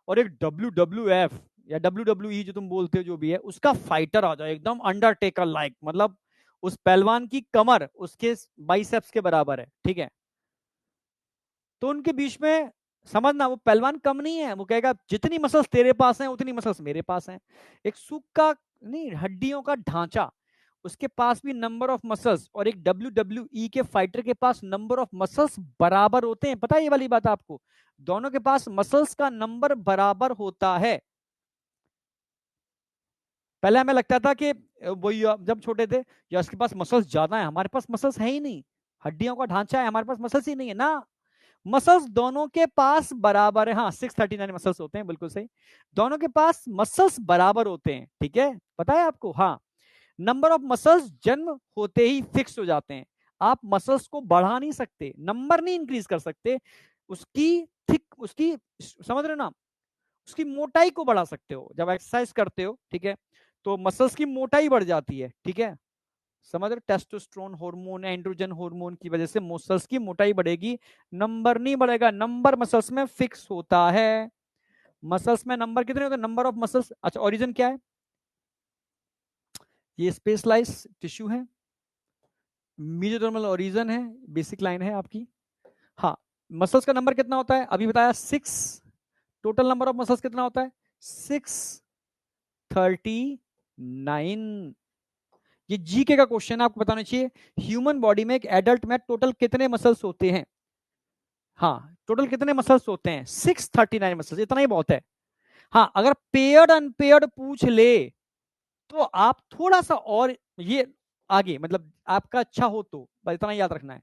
और एक WWF या WWE जो तुम बोलते हो जो भी है, उसका फाइटर आ जाए एकदम अंडरटेकर लाइक, मतलब उस पहलवान की कमर उसके बाइसेप्स के बराबर है, ठीक है, तो उनके बीच में समझना वो पहलवान कम नहीं है, वो कहेगा जितनी मसल्स तेरे पास हैं उतनी मसल्स मेरे पास हैं। एक सूखा नहीं, हड्डियों का ढांचा, उसके पास भी नंबर ऑफ मसल्स, और एक WWE के फाइटर के पास नंबर ऑफ मसल्स बराबर होते हैं। पता है ये वाली बात आपको, दोनों के पास मसल्स का नंबर बराबर होता है। पहले हमें लगता था कि वही जब छोटे थे, या उसके पास मसल्स ज्यादा है, हमारे पास मसल्स है ही नहीं, हड्डियों का ढांचा है, हमारे पास मसल्स ही नहीं है ना। मसल्स दोनों के पास बराबर है, हाँ 639 मसल्स होते हैं, बिल्कुल सही, दोनों के पास मसल्स बराबर होते हैं। ठीक है, पता है आपको, हाँ। नंबर ऑफ मसल्स जन्म होते ही फिक्स हो जाते हैं, आप मसल्स को बढ़ा नहीं सकते, नंबर नहीं इंक्रीज कर सकते, उसकी थिक, उसकी समझ रहे हो ना, उसकी मोटाई को बढ़ा सकते हो जब एक्सरसाइज करते हो, ठीक है, तो मसल्स की मोटाई बढ़ जाती है। ठीक है, समझ रहे, टेस्टोस्टेरोन हार्मोन, एंड्रोजन हार्मोन की वजह से मसल्स की मोटाई बढ़ेगी, नंबर नहीं बढ़ेगा, नंबर मसल्स में फिक्स होता है। मसल्स में नंबर कितने होते हैं, नंबर ऑफ मसल्स। अच्छा, ओरिजिन क्या है, ये स्पेशलाइज टिश्यू है, मेसोडर्मल ओरिजिन है, बेसिक लाइन है आपकी। हाँ, मसल्स का नंबर कितना होता है, अभी बताया 6, टोटल नंबर ऑफ मसल्स कितना होता है 639। ये जीके का क्वेश्चन है, आपको बताना चाहिए, ह्यूमन बॉडी में एक एडल्ट में टोटल कितने मसल्स होते हैं। हाँ, टोटल कितने मसल्स होते हैं 639 मसल्स, इतना ही बहुत है। हाँ, अगर पेयर्ड अनपेयर्ड पूछ ले तो आप थोड़ा सा और ये आगे, मतलब आपका अच्छा हो तो, बस इतना याद रखना है।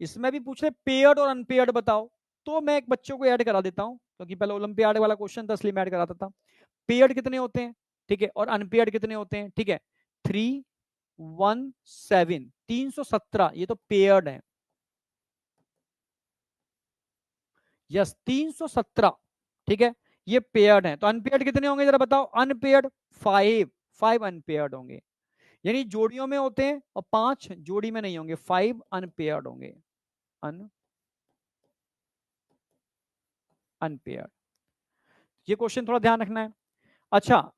इसमें भी पूछ ले पेयर्ड और अनपेयर्ड बताओ, तो मैं एक बच्चों को ऐड करा देता हूं, क्योंकि पहले ओलंपियाड वाला क्वेश्चन था इसलिए मैं ऐड कराता था। पेयर्ड कितने होते हैं, ठीक है, और अनपेयर्ड कितने होते हैं, ठीक है, 317, 317, ये तो पेयर्ड है, यस 317, ठीक है, ये पेयर्ड है। तो अनपेयर्ड कितने होंगे जरा बताओ, अनपेयर्ड 5, 5 अनपेयर्ड होंगे, यानी जोड़ियों में होते हैं और 5 जोड़ी में नहीं होंगे, 5 अनपेयर्ड होंगे, अनपेयर्ड। ये क्वेश्चन थोड़ा ध्यान रखना है। अच्छा,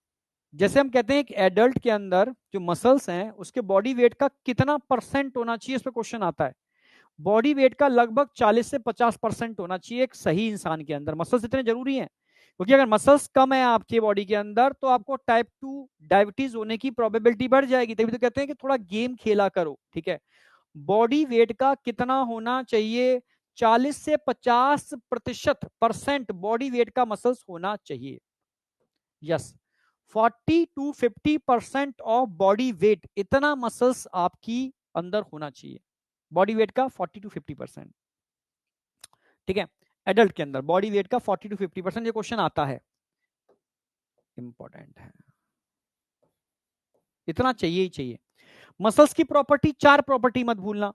जैसे हम कहते हैं कि एडल्ट के अंदर जो मसल्स हैं उसके बॉडी वेट का कितना परसेंट होना चाहिए, इस पर क्वेश्चन आता है। बॉडी वेट का लगभग 40 से 50% होना चाहिए एक सही इंसान के अंदर, मसल्स इतने जरूरी हैं, क्योंकि अगर मसल्स कम है आपके बॉडी के अंदर तो आपको टाइप 2 डायबिटीज होने की प्रोबेबिलिटी बढ़ जाएगी। तभी तो कहते हैं कि थोड़ा गेम खेला करो। ठीक है, बॉडी वेट का कितना होना चाहिए, 40 से 50% बॉडी वेट का मसल्स होना चाहिए। Yes, 40 to 50% of body weight, इतना मसल्स आपकी अंदर होना चाहिए, बॉडी वेट का 40 to 50%। ठीक है, एडल्ट के अंदर बॉडी वेट का 40 to 50%, ये क्वेश्चन आता है, इंपॉर्टेंट है, इतना चाहिए ही चाहिए। मसल्स की प्रॉपर्टी, 4 प्रॉपर्टी मत भूलना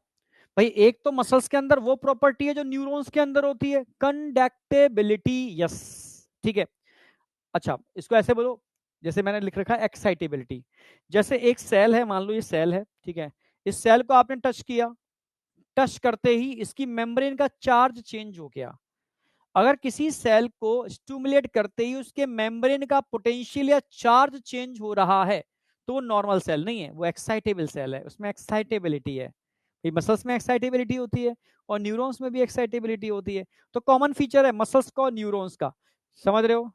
भाई। एक तो मसल्स के अंदर वो प्रॉपर्टी है जो न्यूरॉन्स के अंदर होती है, कंडक्टेबिलिटी, यस, ठीक है। अच्छा, इसको ऐसे बोलो, जैसे मैंने लिख रखा है एक्साइटेबिलिटी। जैसे एक सेल है, मान लो ये सेल है, ठीक है, इस सेल को आपने टच किया, टच करते ही इसकी मेम्ब्रेन का चार्ज चेंज हो गया। अगर किसी सेल को स्टिमुलेट करते ही उसके मेम्ब्रेन का पोटेंशियल या चार्ज चेंज हो रहा है तो वो नॉर्मल सेल नहीं है, वो एक्साइटेबल सेल है, उसमें एक्साइटेबिलिटी है। मसल्स में एक्साइटेबिलिटी होती है और न्यूरॉन्स में भी एक्साइटेबिलिटी होती है, तो कॉमन फीचर है मसल्स का और न्यूरॉन्स का, समझ रहे हो।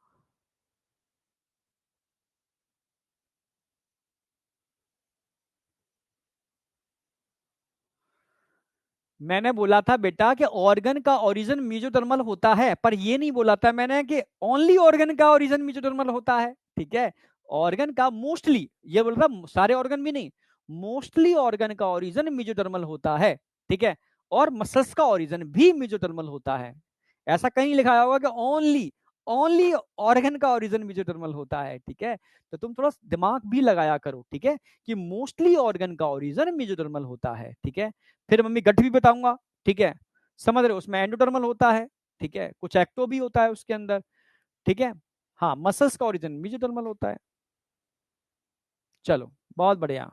मैंने बोला था बेटा कि ऑर्गन का ओरिजिन मेसोडर्मल होता है, पर ये नहीं बोला था मैंने कि ओनली ऑर्गन का ओरिजिन मेसोडर्मल होता है। ठीक है, ऑर्गन का मोस्टली, ये बोल रहा सारे ऑर्गन भी नहीं, मोस्टली ऑर्गन का ओरिजिन मेसोडर्मल होता है। ठीक है, और मसल्स का ओरिजिन भी मेसोडर्मल होता है, ऐसा कहीं लिखा होगा कि ओनली ओनली ऑर्गन का ओरिजिन मेसोडर्मल होता है। ठीक है, तो तुम थोड़ा दिमाग भी लगाया करो, ठीक है, कि मोस्टली ऑर्गन का ओरिजिन मेसोडर्मल होता है। ठीक है, फिर मम्मी गठ भी बताऊंगा, ठीक है, समझ रहे हो, उसमें एंडोडर्मल होता है, ठीक है, कुछ एक्टो भी होता है उसके अंदर, ठीक है। हाँ, मसल्स का ओरिजिन मेसोडर्मल होता है। चलो, बहुत बढ़िया।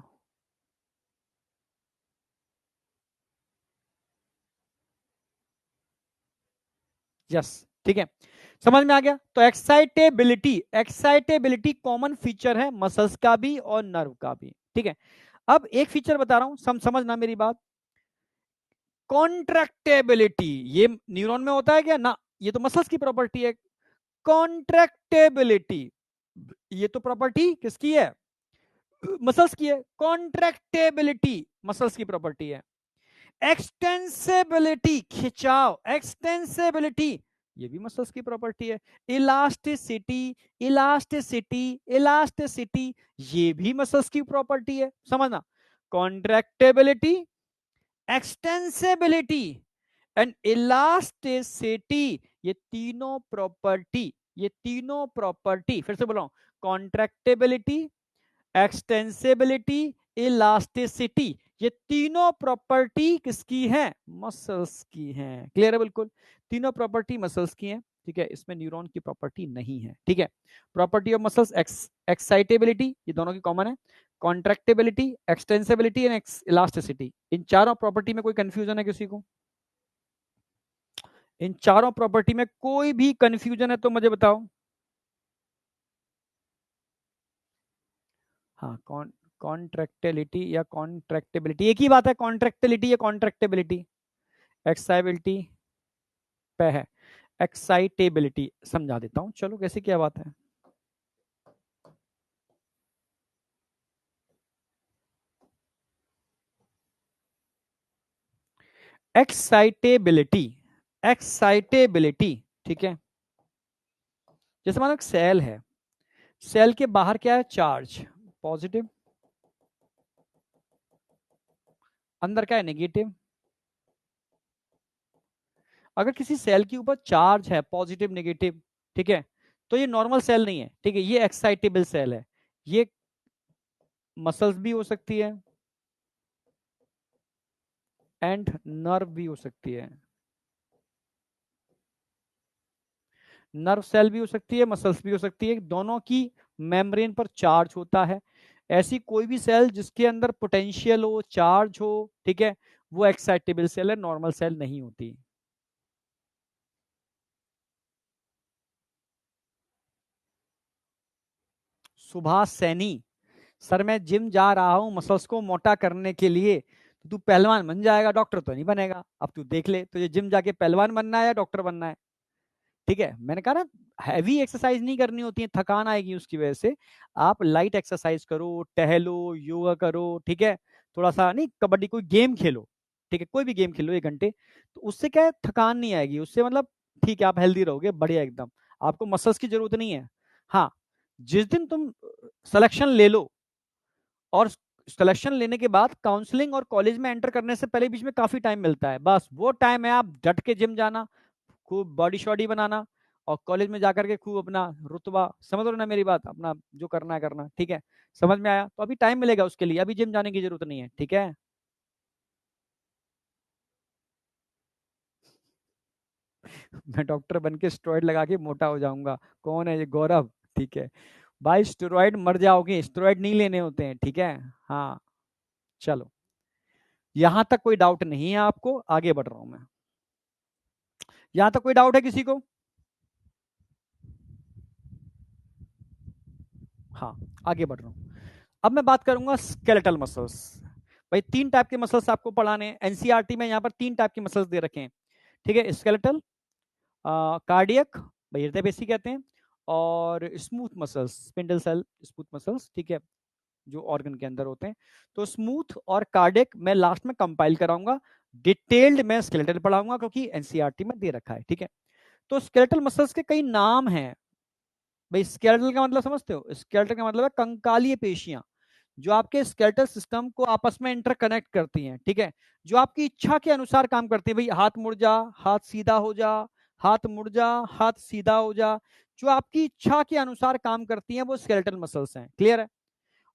यस, ठीक है, समझ में आ गया। तो एक्साइटेबिलिटी, एक्साइटेबिलिटी कॉमन फीचर है मसल्स का भी और नर्व का भी, ठीक है। अब एक फीचर बता रहा हूं, समझना मेरी बात। कॉन्ट्रैक्टेबिलिटी, ये न्यूरॉन में होता है क्या ना, ये तो मसल्स की प्रॉपर्टी है। कॉन्ट्रैक्टेबिलिटी, ये तो प्रॉपर्टी किसकी है, मसल्स की है। कॉन्ट्रैक्टेबिलिटी मसल्स की प्रॉपर्टी है। एक्सटेंसिबिलिटी, खिंचाव, एक्सटेंसिबिलिटी, ये भी मसल्स की प्रॉपर्टी है। इलास्टिसिटी, इलास्टिसिटी, इलास्टिसिटी, ये भी मसल्स की प्रॉपर्टी है, समझना। कॉन्ट्रैक्टेबिलिटी, एक्सटेंसिबिलिटी एंड इलास्टिसिटी, ये तीनों प्रॉपर्टी, ये तीनों प्रॉपर्टी, फिर से बोलो, कॉन्ट्रैक्टेबिलिटी, एक्सटेंसिबिलिटी, इलास्टिसिटी, ये तीनों प्रॉपर्टी किसकी है, मसल्स की हैं। क्लियर है बिल्कुल, तीनों प्रॉपर्टी मसल्स की हैं, ठीक है, इसमें न्यूरॉन की प्रॉपर्टी नहीं है, ठीक है। प्रॉपर्टी ऑफ मसल्स, एक्साइटेबिलिटी, ये दोनों की कॉमन है, कॉन्ट्रैक्टेबिलिटी, एक्सटेंसिबिलिटी एंड इलास्टिसिटी। इन चारों प्रॉपर्टी में कोई कंफ्यूजन है किसी को, इन चारों प्रॉपर्टी में कोई भी कंफ्यूजन है तो मुझे बताओ। हाँ, कॉन्ट्रैक्टिलिटी या कॉन्ट्रैक्टेबिलिटी एक ही बात है, कॉन्ट्रैक्टिलिटी या कॉन्ट्रैक्टेबिलिटी, एक्साइबिलिटी पे है, एक्साइटेबिलिटी समझा देता हूं, चलो कैसे क्या बात है। एक्साइटेबिलिटी, एक्साइटेबिलिटी, ठीक है, जैसे मानो एक सेल है, सेल के बाहर क्या है, चार्ज पॉजिटिव, अंदर क्या है, नेगेटिव। अगर किसी सेल के ऊपर चार्ज है पॉजिटिव नेगेटिव, ठीक है, तो ये नॉर्मल सेल नहीं है, ठीक है, ये एक्साइटेबल सेल है। ये मसल्स भी हो सकती है एंड नर्व भी हो सकती है, नर्व सेल भी हो सकती है, मसल्स भी हो सकती है, दोनों की मेम्ब्रेन पर चार्ज होता है। ऐसी कोई भी सेल जिसके अंदर पोटेंशियल हो, चार्ज हो, ठीक है, वो एक्साइटेबल सेल है, नॉर्मल सेल नहीं होती। सुभाष सैनी, सर मैं जिम जा रहा हूं मसल्स को मोटा करने के लिए, तो तू पहलवान बन जाएगा, डॉक्टर तो नहीं बनेगा। अब तू देख ले, तुझे जिम जाके पहलवान बनना है या डॉक्टर बनना है, ठीक है। मैंने कहा ना, हैवी एक्सरसाइज नहीं करनी होती है, थकान आएगी उसकी वजह से। आप लाइट एक्सरसाइज करो, टहलो, योगा करो, ठीक है, थोड़ा सा नहीं, कबड्डी कोई गेम खेलो, ठीक है, कोई भी गेम खेलो 1 घंटे, तो उससे क्या है, थकान नहीं आएगी उससे, मतलब ठीक है, आप हेल्दी रहोगे, बढ़िया एकदम, आपको मसल्स की जरूरत नहीं है। हाँ, जिस दिन तुम सिलेक्शन ले लो, और सिलेक्शन लेने के बाद काउंसलिंग और कॉलेज में एंटर करने से पहले बीच में काफी टाइम मिलता है, बस वो टाइम है आप डट के जिम जाना, खूब बॉडी शॉडी बनाना, और कॉलेज में जाकर के खूब अपना रुतबा, समझ रहे ना मेरी बात, अपना जो करना है करना, ठीक है। समझ में आया, तो अभी टाइम मिलेगा उसके लिए, अभी जिम जाने की जरूरत नहीं है, ठीक है। मैं डॉक्टर बन के स्टेरॉइड लगा के मोटा हो जाऊंगा, कौन है ये, गौरव, ठीक है। भाई स्टेरॉइड मर जाओगे, स्टेरॉइड नहीं लेने होते हैं, ठीक है। हाँ, चलो, यहां तक कोई डाउट नहीं है आपको, आगे बढ़ रहा हूं मैं। यहां तक कोई डाउट है किसी को, हाँ, आगे बढ़ रहा हूं। अब मैं बात करूंगा स्केलेटल मसल्स। भाई 3 टाइप के मसल्स आपको पढ़ाने हैं, एनसीईआरटी में यहाँ पर 3 टाइप के मसल्स दे रखे हैं, ठीक है, स्केलेटल, कार्डियक, भाई हृदय पेशी कहते हैं, और smooth muscles, spindle cell smooth muscles, ठीक है, जो ऑर्गन के अंदर होते हैं। तो स्मूथ और कार्डियक मैं लास्ट में कंपाइल कराऊंगा, डिटेल्ड मैं स्केलेटल पढ़ाऊंगा क्योंकि एनसीईआरटी में दे रखा है, ठीक है। तो स्केलेटल मसल्स के कई नाम हैं। भाई स्केलेटल का मतलब समझते हो, स्केलेटल का मतलब है कंकालीय पेशियां, जो आपके स्केलेटल सिस्टम को आपस में इंटरकनेक्ट करती हैं, ठीक है, जो आपकी इच्छा के अनुसार काम करती है। भाई हाथ मुड़ जा, हाथ सीधा हो जा, हाथ मुड़ जा, हाथ सीधा हो जा, जो आपकी इच्छा के अनुसार काम करती हैं वो स्केलेटल मसल्स हैं, क्लियर है।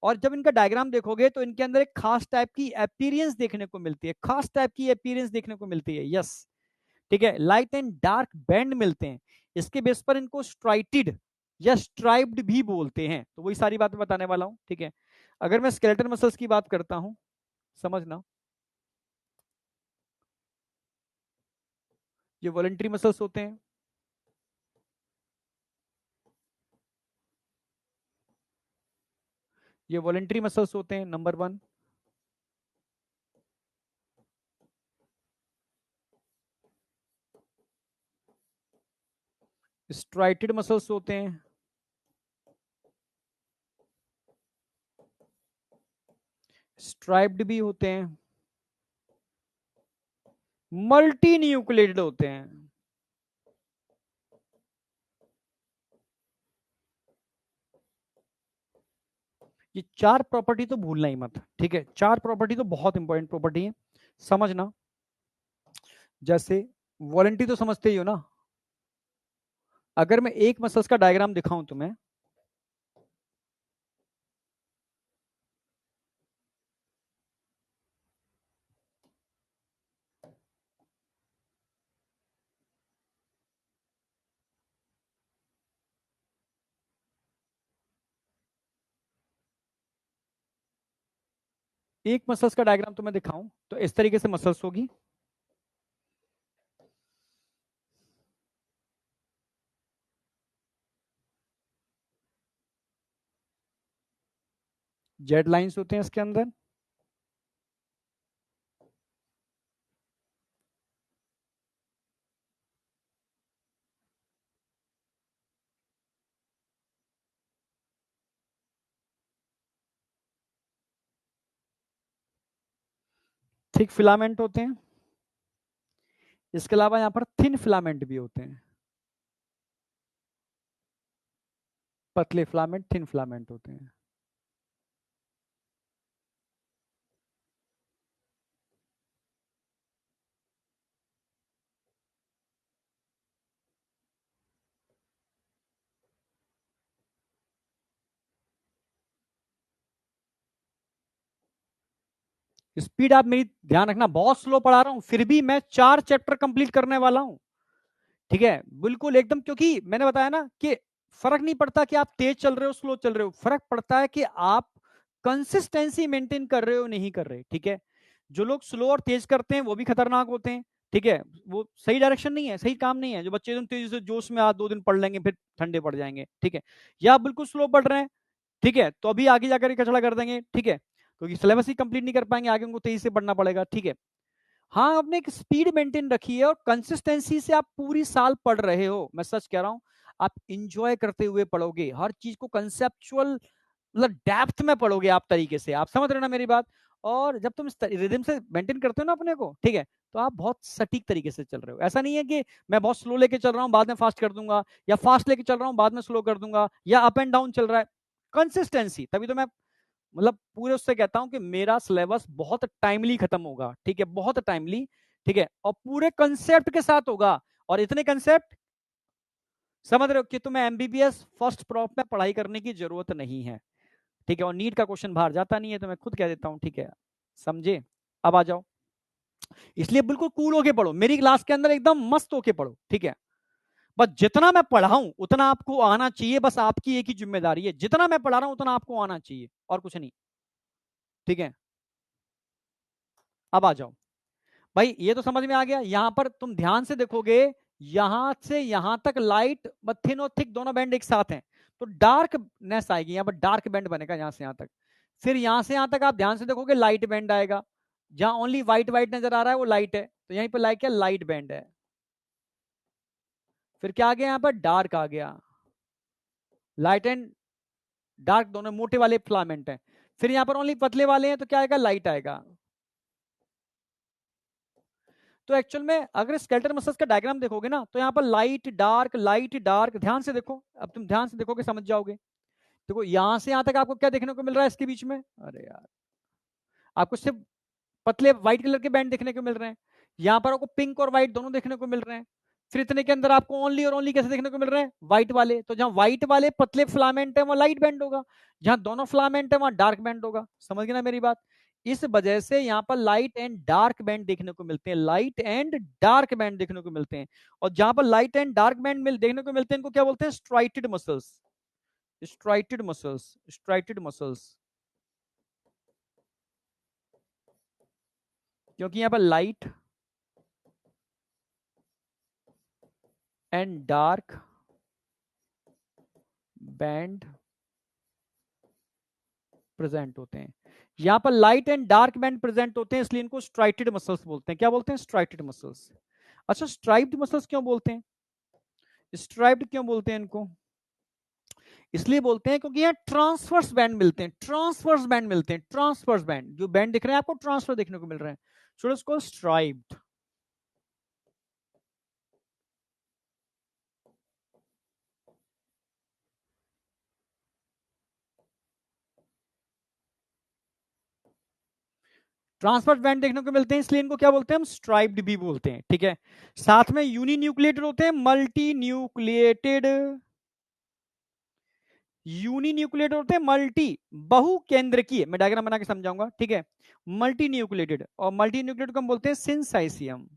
और जब इनका डायग्राम देखोगे तो इनके अंदर एक खास टाइप की अपीयरेंस देखने को मिलती है, खास टाइप की अपीयरेंस देखने को मिलती है। यस, ठीक है, लाइट एंड डार्क बैंड मिलते हैं, इसके बेस पर इनको स्ट्राइटेड या स्ट्राइप्ड भी बोलते हैं। तो वही सारी बातें बताने वाला हूं, ठीक है। अगर मैं स्केलेटल मसल्स की बात करता हूं, समझना, ये वॉलंटरी मसल्स होते हैं, ये वॉलंटरी मसल्स होते हैं, नंबर 1। स्ट्राइटेड मसल्स होते हैं, स्ट्राइप्ड भी होते हैं, मल्टी न्यूक्लिएटेड होते हैं। ये 4 प्रॉपर्टी तो भूलना ही मत, ठीक है, 4 प्रॉपर्टी तो बहुत इंपॉर्टेंट प्रॉपर्टी है, समझना। जैसे वॉलंटरी तो समझते ही हो ना, अगर मैं एक मसल्स का डायग्राम दिखाऊं तुम्हें, एक मसल्स का डायग्राम तुम्हें दिखाऊं तो इस तरीके से मसल्स होगी, जेड लाइंस होते हैं इसके अंदर, थिक फिलामेंट होते हैं, इसके अलावा यहां पर थिन फिलामेंट भी होते हैं, पतले फिलामेंट, थिन फिलामेंट होते हैं। स्पीड आप मेरी ध्यान रखना, बहुत स्लो पढ़ा रहा हूं, फिर भी मैं 4 चैप्टर कंप्लीट करने वाला हूं, ठीक है, बिल्कुल एकदम, क्योंकि मैंने बताया ना कि फर्क नहीं पड़ता कि आप तेज चल रहे हो स्लो चल रहे हो, फर्क पड़ता है कि आप कंसिस्टेंसी मेंटेन कर रहे हो नहीं कर रहे, ठीक है। जो लोग स्लो और तेज करते हैं वो भी खतरनाक होते हैं, ठीक है, वो सही डायरेक्शन नहीं है, सही काम नहीं है। जो बच्चे एकदम तेजी से जोश में आज 2 दिन पढ़ लेंगे फिर ठंडे पड़ जाएंगे, ठीक है, या आप बिल्कुल स्लो पढ़ रहे हैं, ठीक है, तो अभी आगे जाकर कचड़ा कर देंगे, ठीक है, क्योंकि सिलेबस ही कंप्लीट नहीं कर पाएंगे, आगे उनको तेजी से पढ़ना पड़ेगा, ठीक है। हाँ, आपने एक स्पीड मेंटेन रखी है और कंसिस्टेंसी से आप पूरी साल पढ़ रहे हो, मैं सच कह रहा हूं, आप इंजॉय करते हुए पढ़ोगे, हर चीज को कंसेप्चुअल मतलब डेप्थ में पढ़ोगे आप तरीके से, आप समझ रहे हो ना मेरी बात। और जब तुम इस रिदम से मेंटेन करते हो ना अपने को, ठीक है, तो आप बहुत सटीक तरीके से चल रहे हो। ऐसा नहीं है कि मैं बहुत स्लो लेके चल रहा हूँ बाद में फास्ट कर दूंगा, या फास्ट लेके चल रहा हूँ बाद में स्लो कर दूंगा, या अप एंड डाउन चल रहा है। कंसिस्टेंसी, तभी तो मैं मतलब पूरे उससे कहता हूं कि मेरा सिलेबस बहुत टाइमली खत्म होगा, ठीक है, बहुत टाइमली, ठीक है, और पूरे कंसेप्ट के साथ होगा। और इतने कंसेप्ट समझ रहे हो कि तुम्हें एमबीबीएस फर्स्ट प्रॉप में पढ़ाई करने की जरूरत नहीं है, ठीक है, और नीट का क्वेश्चन बाहर जाता नहीं है, तो मैं खुद कह देता हूं, ठीक है, समझे। अब आ जाओ, इसलिए बिल्कुल कूल होके पढ़ो, मेरी क्लास के अंदर एकदम मस्त होके पढ़ो, ठीक है। बस जितना मैं पढ़ाऊं उतना आपको आना चाहिए, बस आपकी एक ही जिम्मेदारी है, जितना मैं पढ़ा रहा हूं उतना आपको आना चाहिए, और कुछ नहीं, ठीक है। अब आ जाओ भाई, ये तो समझ में आ गया। यहां पर तुम ध्यान से देखोगे, यहां से यहां तक लाइट थिन और थिक दोनों बैंड एक साथ हैं, तो डार्कनेस आएगी, यहां पर डार्क बैंड बनेगा यहां से यहां तक। फिर यहां से यहां तक आप ध्यान से देखोगे लाइट बैंड आएगा, जहां ओनली व्हाइट व्हाइट नजर आ रहा है वो लाइट है, तो यहीं पर लाइट क्या, लाइट बैंड है। फिर क्या आ गया, यहां पर डार्क आ गया, लाइट एंड डार्क दोनों मोटे वाले फिलामेंट हैं। फिर यहां पर ओनली पतले वाले हैं, तो क्या आएगा, लाइट आएगा। तो एक्चुअल में अगर स्केलेटल मसल्स का डायग्राम देखोगे ना, तो यहाँ पर लाइट डार्क, ध्यान से देखो, अब तुम ध्यान से देखोगे समझ जाओगे। देखो यहां से यहां तक आपको क्या देखने को मिल रहा है इसके बीच में, अरे यार, आपको सिर्फ पतले व्हाइट कलर के बैंड देखने को मिल रहे हैं। यहाँ पर आपको पिंक और व्हाइट दोनों देखने को मिल रहे हैं। फिर इतने के अंदर आपको ओनली और ओनली कैसे देखने को मिल रहे हैं, व्हाइट वाले। तो जहां व्हाइट वाले पतले फिलामेंट है वहां लाइट बैंड होगा, जहां दोनों फिलामेंट है वहां डार्क बैंड होगा। समझ गए ना मेरी बात? इस वजह से यहाँ पर लाइट एंड डार्क बैंड देखने को मिलते हैं, लाइट एंड डार्क बैंड देखने को मिलते हैं। और जहां पर लाइट एंड डार्क बैंड देखने को मिलते हैं इनको क्या बोलते हैं, striated muscles, striated muscles, striated muscles. क्योंकि यहाँ पर light and dark band present होते हैं, यहां पर light and dark band present होते हैं, इसलिए इनको स्ट्राइटेड मसल्स बोलते हैं। क्या बोलते हैं, स्ट्राइटेड मसल्स। अच्छा, स्ट्राइप्ड मसल्स क्यों बोलते हैं, स्ट्राइप्ड क्यों बोलते हैं इनको, इसलिए बोलते हैं क्योंकि यहाँ ट्रांसवर्स बैंड मिलते हैं, ट्रांसवर्स बैंड मिलते हैं, ट्रांसवर्स बैंड जो बैंड दिख रहे हैं आपको ट्रांसफर देखने को मिल रहे हैं, सो इसको स्ट्राइप्ड। ट्रांसफर बैंड देखने को मिलते हैं, इसलिए इनको क्या बोलते हैं हम, स्ट्राइप्ड भी बोलते हैं। ठीक है, साथ में यूनी न्यूक्लिएटेड होते हैं, मल्टी न्यूक्लिएटेड, यूनी न्यूक्लिएटेड होते हैं, मल्टी बहु केंद्रकीय, मैं डायग्राम बना के समझाऊंगा। ठीक है, मल्टी न्यूक्लिएटेड, और मल्टी न्यूक्लिएटेड को हम बोलते हैं सिंसाइसियम।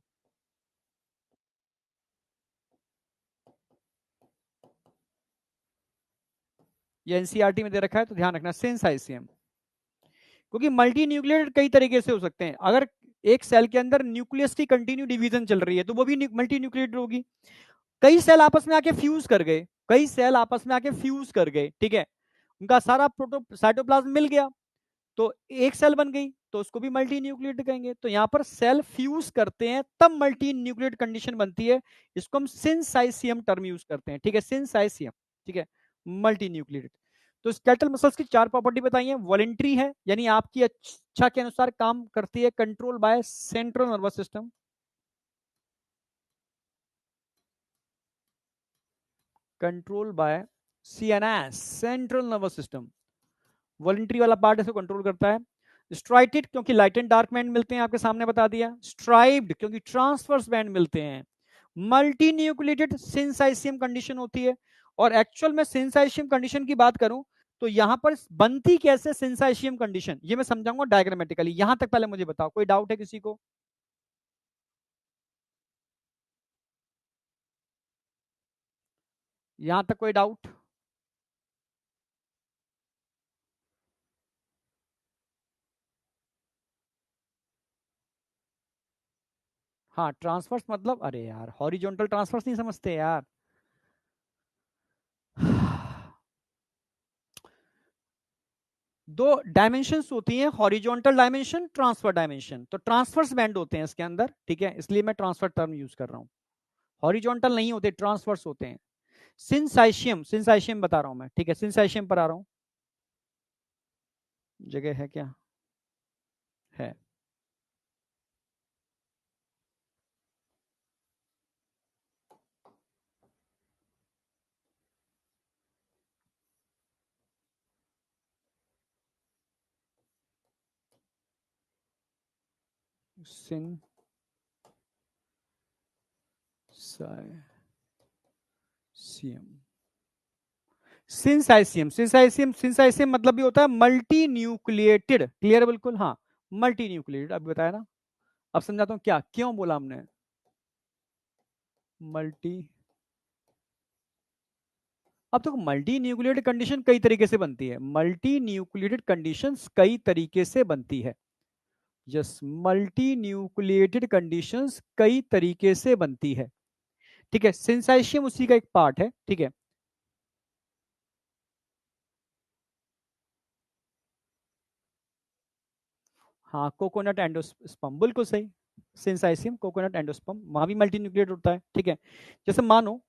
ये एनसीईआरटी में दे रखा है तो ध्यान रखना, सिंसाइसियम। क्योंकि मल्टी न्यूक्लिएटेड कई तरीके से हो सकते हैं, अगर एक सेल के अंदर न्यूक्लियस की कंटिन्यू डिवीजन चल रही है तो वो भी मल्टी न्यूक्लिएटेड होगी। कई सेल आपस में आके फ्यूज कर गए, कई सेल आपस में आके फ्यूज कर गए, ठीक है, उनका सारा प्रोटो साइटोप्लाज्म मिल गया तो एक सेल बन गई, तो उसको भी मल्टी न्यूक्लिएटेड कहेंगे। तो यहाँ पर सेल फ्यूज करते हैं तब मल्टी न्यूक्लिएटेड कंडीशन बनती है, इसको हम सिंसाइसियम टर्म यूज करते हैं। ठीक है, सिंसाइसियम, ठीक है, मल्टी न्यूक्लिएटेड। तो स्केलेटल मसल्स की चार प्रॉपर्टी बताई है, वॉलेंट्री है यानी आपकी इच्छा के अनुसार काम करती है, control by central nervous system, control by CNS, central nervous system, voluntary वाला पार्ट इसको कंट्रोल करता है। स्ट्राइटेड क्योंकि लाइट एंड डार्क बैंड मिलते हैं, आपके सामने बता दिया। स्ट्राइप्ड क्योंकि ट्रांसवर्स बैंड मिलते हैं। मल्टी न्यूक्लिएटेड सिंसाइसियम कंडीशन होती है। और एक्चुअल में सिंसाइसियम कंडीशन की बात करूं तो यहां पर बनती कैसे सिंसाइसियम कंडीशन, ये मैं समझाऊंगा डायग्रामेटिकली। यहां तक पहले मुझे बताओ, कोई डाउट है किसी को? यहां तक कोई डाउट? हाँ, ट्रांसफर्स मतलब, अरे यार हॉरिजॉन्टल ट्रांसफर्स नहीं समझते यार। दो डायमेंशंस होती हैं, हॉरिजॉन्टल डायमेंशन, ट्रांसफर डायमेंशन। तो ट्रांसफर्स बैंड होते हैं इसके अंदर, ठीक है, इसलिए मैं ट्रांसफर टर्म यूज कर रहा हूं। हॉरिजॉन्टल नहीं होते, ट्रांसफर्स होते हैं। सिंसाइशियम, सिंसाइशियम बता रहा हूं मैं, ठीक है, सिंसाइशियम पर आ रहा हूं। जगह है क्या? है। सिंसाइशियम, सिंसाइशियम, सिंसाइशियम, सिंसाइशियम मतलब भी होता है मल्टी न्यूक्लिएटेड। क्लियर बिल्कुल, हाँ, मल्टी न्यूक्लिएटेड, अभी बताया ना। अब समझाता हूं क्या क्यों बोला हमने मल्टी। अब तो मल्टी न्यूक्लिएटेड कंडीशन कई तरीके से बनती है, मल्टी न्यूक्लिएटेड कंडीशंस कई तरीके से बनती है। यस, मल्टी न्यूक्लिएटेड कंडीशंस कई तरीके से बनती है, ठीक है, सिंसाइशियम उसी का एक पार्ट है, ठीक है। हाँ, कोकोनट एंडोस्पर्म, बिल्कुल सही, सिंसाइशियम, कोकोनट एंडोस्पर्म, वहां भी मल्टी न्यूक्लिएटेड होता है, ठीक है। जैसे मानो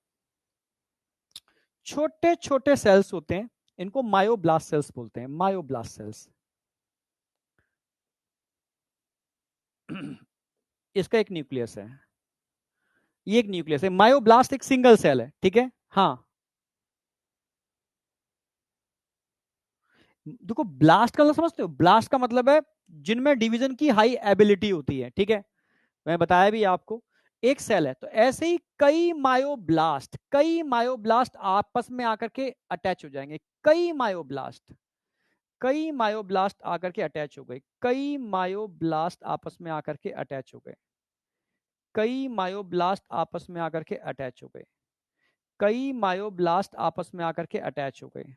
छोटे छोटे सेल्स होते हैं, इनको मायोब्लास्ट सेल्स बोलते हैं, मायोब्लास्ट सेल्स। इसका एक न्यूक्लियस है, ये एक न्यूक्लियस है, मायोब्लास्ट एक सिंगल सेल है, ठीक है। हाँ, देखो ब्लास्ट का मतलब समझते हो, ब्लास्ट का मतलब है जिनमें डिवीजन की हाई एबिलिटी होती है, ठीक है। मैं बताया भी आपको, एक सेल है, तो ऐसे ही कई मायोब्लास्ट आपस में आकर के अटैच हो जाएंगे। कई मायोब्लास्ट आकर के अटैच हो गए, कई मायोब्लास्ट आपस में आकर के अटैच हो गए, कई मायोब्लास्ट आपस में आकर के अटैच हो गए, कई मायोब्लास्ट आपस में आकर के अटैच हो गए,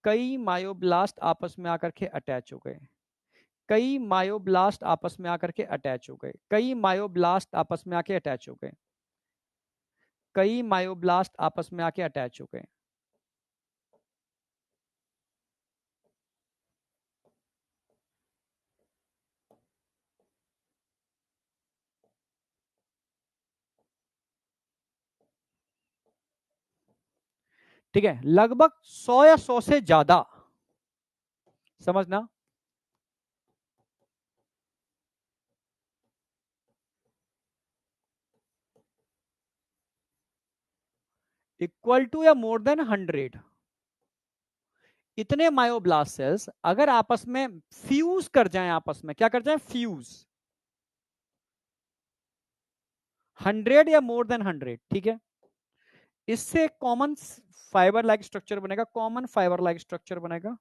कई मायोब्लास्ट आपस में आकर के अटैच हो गए, कई मायोब्लास्ट आपस में आकर के अटैच हो गए, कई मायोब्लास्ट आपस में आके अटैच हो गए, कई मायोब्लास्ट आपस में आके अटैच हो गए। ठीक है, लगभग 100 या 100 से ज्यादा, समझना। इक्वल टू या मोर देन 100, इतने मायोब्लास्ट सेल्स अगर आपस में फ्यूज कर जाएं, आपस में क्या कर जाएं, फ्यूज, 100 या मोर देन 100, ठीक है, इससे कॉमन फाइबर लाइक स्ट्रक्चर बनेगा, कॉमन फाइबर लाइक स्ट्रक्चर बनेगा।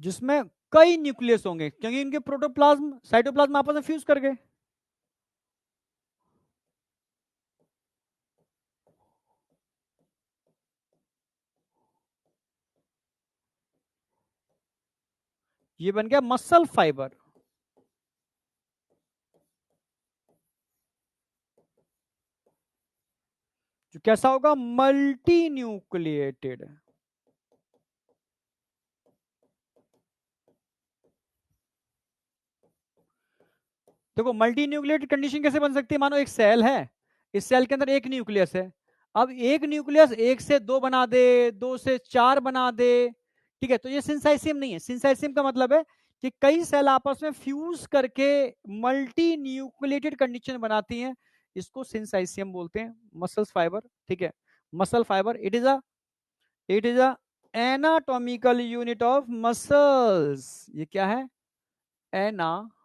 जिसमें कई न्यूक्लियस होंगे, क्योंकि इनके प्रोटोप्लाज्म साइटोप्लाज्म आपस में फ्यूज कर गए। ये बन गया मसल फाइबर। जो कैसा होगा, मल्टी न्यूक्लिएटेड। देखो मल्टी न्यूक्लिएटेड कंडीशन कैसे बन सकती है, मानो एक सेल है, इस सेल के अंदर एक न्यूक्लियस है, अब एक न्यूक्लियस एक से दो बना दे, दो से चार बना दे, ठीक है, तो ये सिंसाइसियम नहीं है। सिंसाइसियम का मतलब है कि कई सेल आपस में फ्यूज करके मल्टी न्यूक्लिएटेड कंडीशन बनाती हैं, इसको सिंसाइसियम बोलते हैं। मसल फाइबर, ठीक है, muscle fibre, it is a anatomical unit of muscles. ये क्या है, anatomical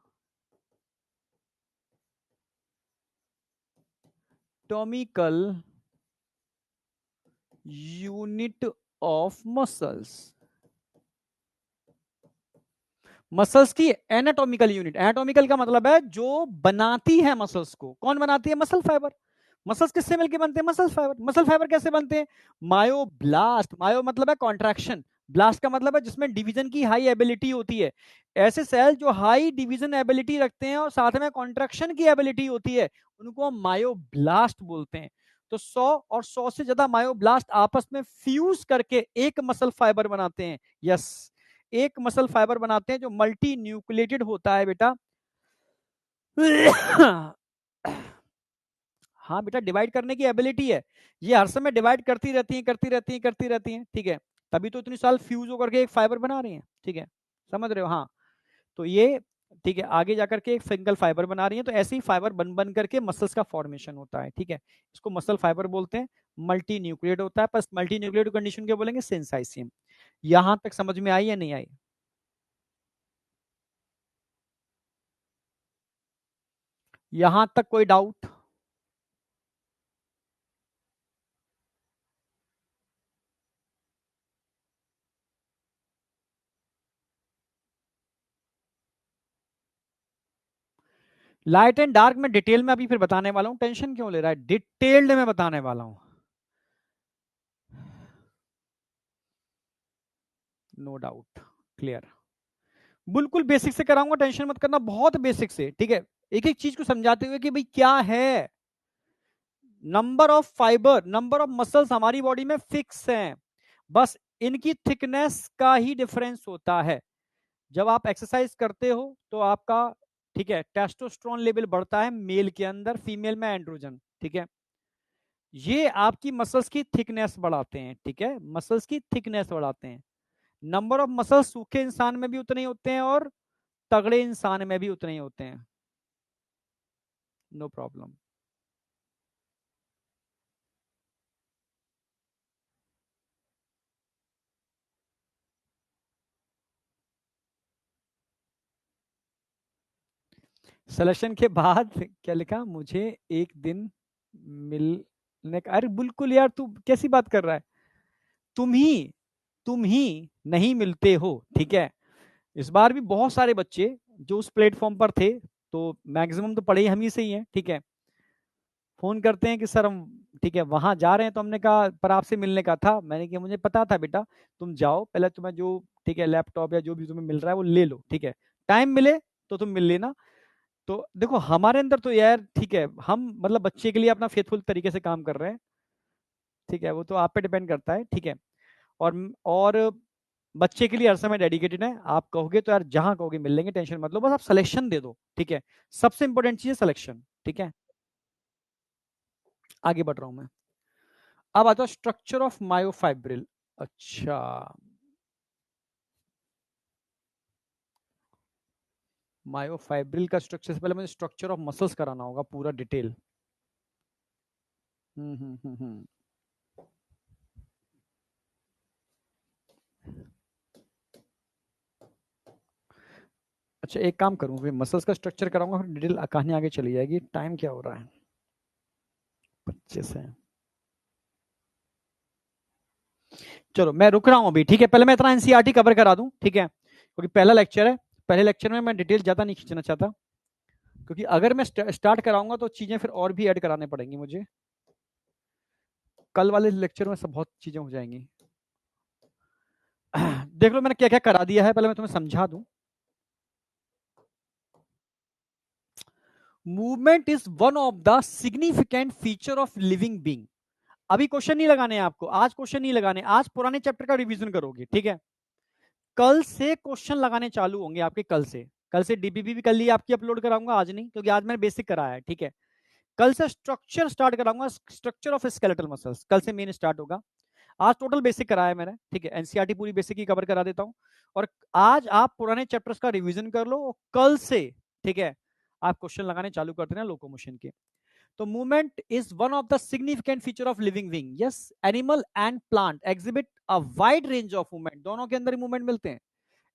unit of muscles. Muscles की एनाटॉमिकल यूनिट, एनाटॉमिकल का मतलब है जो बनाती है मसल्स को, कौन बनाती है, मसल फाइबर। मसल्स किससे मिलकर बनते हैं, मसल फाइबर। मसल फाइबर कैसे बनते हैं, मायोब्लास्ट, मायो मतलब है कॉन्ट्रैक्शन, ब्लास्ट का मतलब है जिसमें डिवीजन की हाई एबिलिटी होती है। ऐसे सेल जो हाई डिवीजन एबिलिटी रखते हैं और साथ में कॉन्ट्रैक्शन की एबिलिटी होती है, उनको हम मायोब्लास्ट बोलते हैं। तो 100 और 100 से ज्यादा मायोब्लास्ट आपस में फ्यूज करके एक मसल फाइबर बनाते हैं। यस, एक मसल फाइबर बनाते हैं जो मल्टी न्यूक्लिएटेड होता है बेटा। हाँ बेटा, डिवाइड करने की एबिलिटी है, ये हर समय डिवाइड करती रहती है, करती रहती है, ठीक है, तभी तो इतनी साल फ्यूज होकर के एक फाइबर बना रही है, ठीक है, समझ रहे हो। हाँ, तो ये ठीक है, आगे जाकर के एक सिंगल फाइबर बना रही है, तो ऐसे ही फाइबर बन बन करके मसल्स का फॉर्मेशन होता है, ठीक है, इसको मसल फाइबर बोलते हैं। मल्टी न्यूक्लिएट होता है, बस मल्टी न्यूक्लिएट कंडीशन क्या बोलेंगे, सेंसाइसियम। यहां तक समझ में आई या नहीं आई, यहां तक कोई डाउट। लाइट एंड डार्क में डिटेल में अभी फिर बताने वाला हूं, टेंशन क्यों ले रहा है, डिटेल्ड में बताने वाला हूं, नो डाउट, क्लियर, बिल्कुल बेसिक से कराऊंगा, टेंशन मत करना, बहुत बेसिक से, ठीक है, एक एक चीज को समझाते हुए कि भाई क्या है। Number of fibre, number of muscles हमारी बॉडी में फिक्स हैं, बस इनकी थिकनेस का ही डिफरेंस होता है। जब आप एक्सरसाइज करते हो तो आपका, ठीक है, टेस्टोस्टेरोन लेवल बढ़ता है मेल के अंदर, फीमेल में एंड्रोजन, ठीक है, ये आपकी मसल्स की थिकनेस बढ़ाते हैं, ठीक है, मसल्स की थिकनेस बढ़ाते हैं। नंबर ऑफ मसल्स सूखे इंसान में भी उतने ही होते हैं और तगड़े इंसान में भी उतने ही होते हैं, नो प्रॉब्लम। सिलेक्शन के बाद क्या लिखा, मुझे एक दिन मिलने का, अरे बिल्कुल यार, तू कैसी बात कर रहा है, तुम ही तुम ही नहीं मिलते हो, ठीक है। इस बार भी बहुत सारे बच्चे जो उस प्लेटफॉर्म पर थे, तो मैक्सिमम तो पढ़े ही हम ही से ही हैं, ठीक है, फोन करते हैं कि सर हम, ठीक है, वहां जा रहे हैं, तो हमने कहा पर आपसे मिलने का था, मैंने कहा मुझे पता था बेटा, तुम जाओ पहले, तुम्हें जो, ठीक है, लैपटॉप या जो भी तुम्हें मिल रहा है वो ले लो, ठीक है, टाइम मिले तो तुम मिल लेना। तो देखो हमारे अंदर तो यार, ठीक है, हम मतलब बच्चे के लिए अपना फेथफुल तरीके से काम कर रहे हैं, ठीक है, वो तो आप पे डिपेंड करता है, ठीक है। और बच्चे के लिए हर समय डेडिकेटेड है, आप कहोगे तो यार जहां कहोगे मिल लेंगे, टेंशन मत लो, बस आप सिलेक्शन दे दो, ठीक है, सबसे इंपॉर्टेंट चीज है सिलेक्शन, ठीक है। आगे बढ़ रहा हूं मैं, अब आता है स्ट्रक्चर ऑफ मायोफाइब्रिल। अच्छा, मायोफाइब्रिल का स्ट्रक्चर से पहले मुझे स्ट्रक्चर ऑफ मसल्स कराना होगा पूरा डिटेल। हम्म। अच्छा, एक काम करूं, फिर मसल्स का स्ट्रक्चर कराऊंगा, फिर डिटेल कहानी आगे चली जाएगी। टाइम क्या हो रहा है, 25 है। चलो मैं रुक रहा हूं अभी, ठीक है, पहले मैं इतना एनसीईआरटी कवर करा दूं, ठीक है, क्योंकि पहला लेक्चर है, पहले लेक्चर में मैं डिटेल ज्यादा नहीं खींचना चाहता, क्योंकि अगर मैं स्टार्ट कराऊंगा तो चीजें फिर और भी ऐड कराने पड़ेंगी मुझे, कल वाले लेक्चर में सब बहुत चीजें हो जाएंगी। देख लो मैंने क्या क्या करा दिया है, पहले मैं तुम्हें समझा दूं। Movement is one of the significant feature of living being. अभी क्वेश्चन नहीं लगाने हैं आपको, आज क्वेश्चन नहीं लगाने, आज पुराने चैप्टर का रिवीजन करोगे, ठीक है। कल से क्वेश्चन लगाने चालू होंगे आपके, कल से डीबीबी भी कल ही आपकी अपलोड कराऊंगा, आज नहीं, क्योंकि आज मैंने बेसिक कराया है, ठीक है। कल से स्ट्रक्चर स्टार्ट कराऊंगा, स्ट्रक्चर ऑफ स्केलेटल मसल्स कल से मेन स्टार्ट होगा। आज टोटल बेसिक कराया है मैंने, ठीक है, एनसीईआरटी पूरी बेसिक ही कवर करा देता हूं। और आज आप पुराने चैप्टर्स का रिवीजन कर लो, कल से, ठीक है, आप क्वेश्चन लगाने चालू कर देना लोकोमोशन के। तो movement is one of the significant feature of living being. Yes, animal and plant exhibit a wide range of movement, दोनों के अंदर ही मूवमेंट मिलते हैं,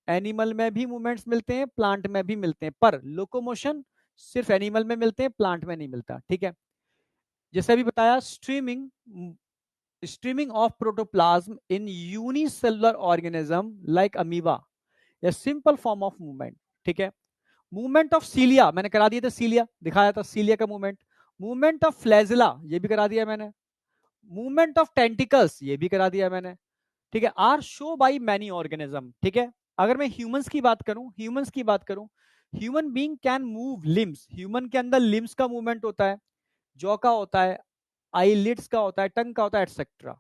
एनिमल में भी मूवमेंट्स मिलते हैं, प्लांट में भी मिलते हैं, पर लोकोमोशन सिर्फ एनिमल में मिलते हैं, प्लांट में नहीं मिलता, ठीक है। जैसे अभी बताया, streaming of protoplasm in unicellular organism like amoeba, a simple form of movement, ठीक है। मूवमेंट ऑफ सीलिया मैंने करा दिया था, सीलिया दिखाया था, सीलिया का मूवमेंट। मूवमेंट ऑफ फ्लैजिला ये भी करा दिया मैंने। मूवमेंट ऑफ टेंटिकल्स ये भी करा दिया मैंने, ठीक है, are show by many organism, ठीक है। अगर मैं ह्यूमंस की बात करूं, human being can move limbs, human के अंदर लिम्स का मूवमेंट होता है, जॉ का होता है, आईलिड्स का होता है, टंग का होता है, एटसेट्रा,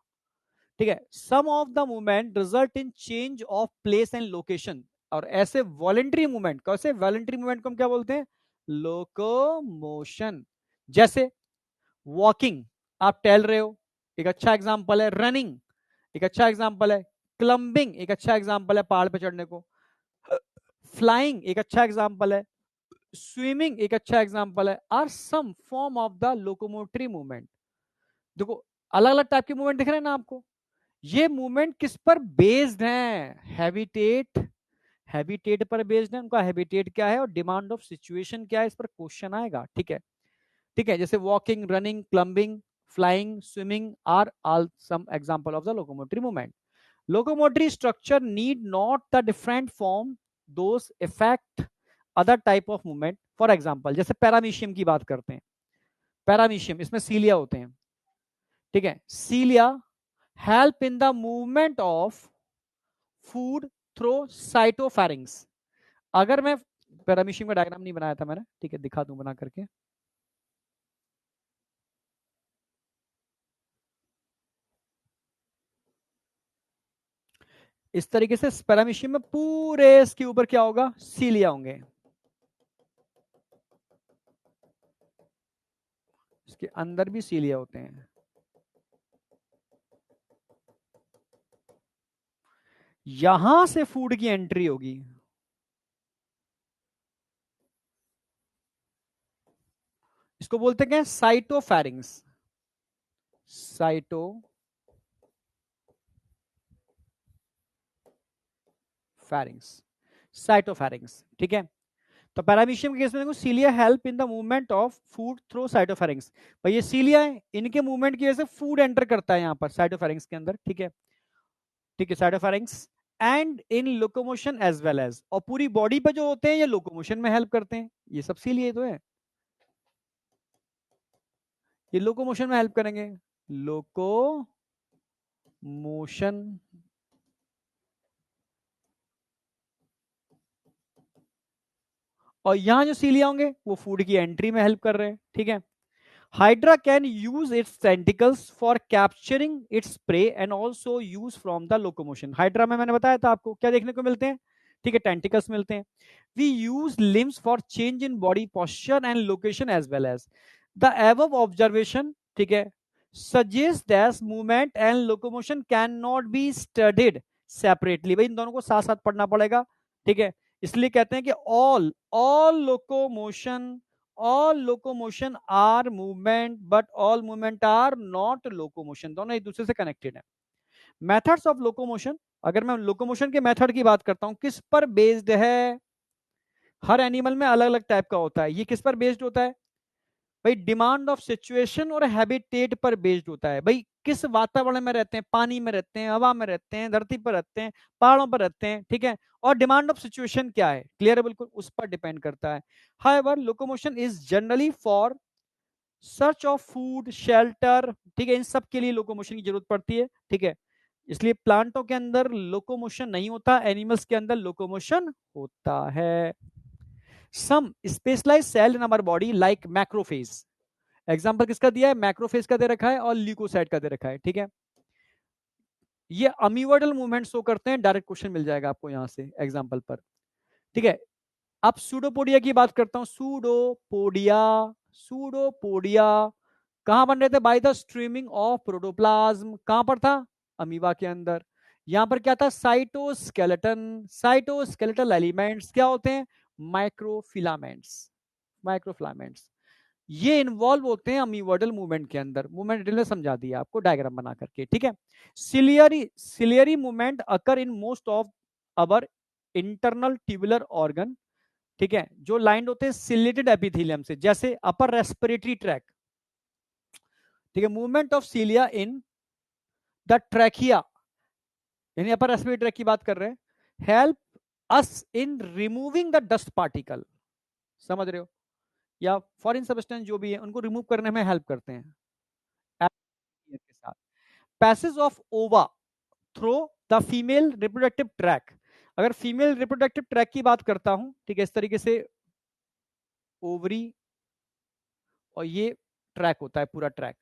ठीक है। Some of the movement result in change of place and location, और ऐसे वॉलेंट्री मूवमेंट, कैसे वॉलेंट्री मूवमेंट को हम क्या बोलते हैं, लोकोमोशन। जैसे वॉकिंग, आप टहल रहे हो, एक अच्छा एग्जांपल है, रनिंग एक अच्छा एग्जांपल है, क्लम्बिंग एक अच्छा एग्जांपल है पहाड़ पे चढ़ने को, फ्लाइंग एक अच्छा एग्जांपल है, स्विमिंग एक अच्छा एग्जांपल है, are some form of the locomotory movement. देखो अलग अलग टाइप के मूवमेंट दिख रहे हैं ना आपको, ये मूवमेंट किस पर बेस्ड हैं, हैबिटेट, हैबिटेट पर बेस्ड है, उनका हैबिटेट क्या है और डिमांड ऑफ सिचुएशन क्या है, इस पर क्वेश्चन आएगा, ठीक है, ठीक है। जैसे walking, running, climbing, flying, swimming are all some example of the locomotory movement. Locomotory structure need not the different form those effect other type of movement. For example जैसे पैरामीशियम की बात करते हैं, पैरामीशियम इसमें सीलिया होते हैं, ठीक है, cilia help in the movement of food through cytopharynx. अगर मैं पैरामीशियम का डायग्राम नहीं बनाया था मैंने, ठीक है, दिखा दूं बना करके। इस तरीके से पैरामीशियम में पूरे इसके ऊपर क्या होगा, सीलिया होंगे, इसके अंदर भी सीलिया होते हैं। यहां से फूड की एंट्री होगी, इसको बोलते हैं साइटोफेरिंग्स, साइटोफेरिंग्स, साइटोफेरिंग्स, ठीक है। तो पैरामीशियम के केस में देखो cilia help in the movement of food through cytopharynx. भाई ये सीलिया है, इनके मूवमेंट की वजह से फूड एंटर करता है यहाँ पर साइटोफेरिंक्स के अंदर, ठीक है, ठीक है, cytopharynx and in locomotion as well as, और पूरी बॉडी पे जो होते हैं ये लोकोमोशन में हेल्प करते हैं, ये सब सीलिया तो है, ये लोकोमोशन में हेल्प करेंगे, लोकोमोशन। और यहां जो सीलिया होंगे वो फूड की एंट्री में हेल्प कर रहे हैं, ठीक है। Hydra can use it's tentacles for capturing its prey and also use from the locomotion. Hydra में मैंने बताया था आपको क्या देखने को मिलते हैं, ठीक है, टेंटिकल्स मिलते हैं। We use limbs for change in body posture and location as well as the above observation, ठीक है, suggest that movement and locomotion can not be studied separately. भाई इन दोनों को साथ साथ पढ़ना पड़ेगा, ठीक है, इसलिए कहते हैं कि all locomotion are movement but all movement are not locomotion, दोनों एक दूसरे से कनेक्टेड है। मेथड्स ऑफ लोकोमोशन, अगर मैं लोकोमोशन के मेथड की बात करता हूं, किस पर बेस्ड है, हर एनिमल में अलग अलग टाइप का होता है, ये किस पर बेस्ड होता है भाई, डिमांड ऑफ सिचुएशन और हैबिटेट पर बेस्ड होता है। भाई किस वातावरण में रहते हैं, पानी में रहते हैं, हवा में रहते हैं, धरती पर रहते हैं, पहाड़ों पर रहते हैं, ठीक है, और डिमांड ऑफ सिचुएशन क्या है, क्लियर है, बिल्कुल उस पर डिपेंड करता है। However locomotion is generally for search of food shelter, ठीक है, इन सब के लिए लोकोमोशन की जरूरत पड़ती है, ठीक है, इसलिए प्लांटों के अंदर लोकोमोशन नहीं होता, एनिमल्स के अंदर लोकोमोशन होता है। Some specialised cell in our body like macrophage, example किसका दिया है, मैक्रोफेज का दे रखा है और ल्यूकोसाइट का दे रखा है, ठीक है, ये अमीवर्डल मूवमेंट शो करते हैं, डायरेक्ट क्वेश्चन मिल जाएगा आपको यहां से एग्जाम्पल पर, ठीक है। अब सूडोपोडिया की बात करता हूं, सूडोपोडिया कहां बन रहे थे, by the streaming of protoplasm, कहां पर था, अमीबा के अंदर। यहां पर क्या था, साइटोस्केलेटल एलिमेंट्स क्या होते हैं, माइक्रोफिलामेंट्स, माइक्रोफिलामेंट्स ये इन्वॉल्व होते हैं अमीवर्डल मूवमेंट के अंदर। मूवमेंट डिटेल में समझा दिया आपको डायग्राम बना करके, ठीक है। Ciliary movement occur in most of our internal tubular organ, ठीक है, जो लाइंड होते हैं सिलेटेड एपिथेलियम से, जैसे अपर रेस्पिरेटरी ट्रैक, ठीक है, movement of सीलिया in the trachea, यानी अपर रेस्पिरेटरी ट्रैक की बात कर रहे हैं, help us in removing the dust particle, समझ रहे हो, या फॉरेन सब्सटेंस जो भी है उनको रिमूव करने में हेल्प करते हैं के साथ। पैसेज ऑफ ओवा through the female reproductive tract, अगर फीमेल रिप्रोडक्टिव ट्रैक की बात करता हूं, ठीक है, इस तरीके से ओवरी और ये ट्रैक होता है पूरा ट्रैक,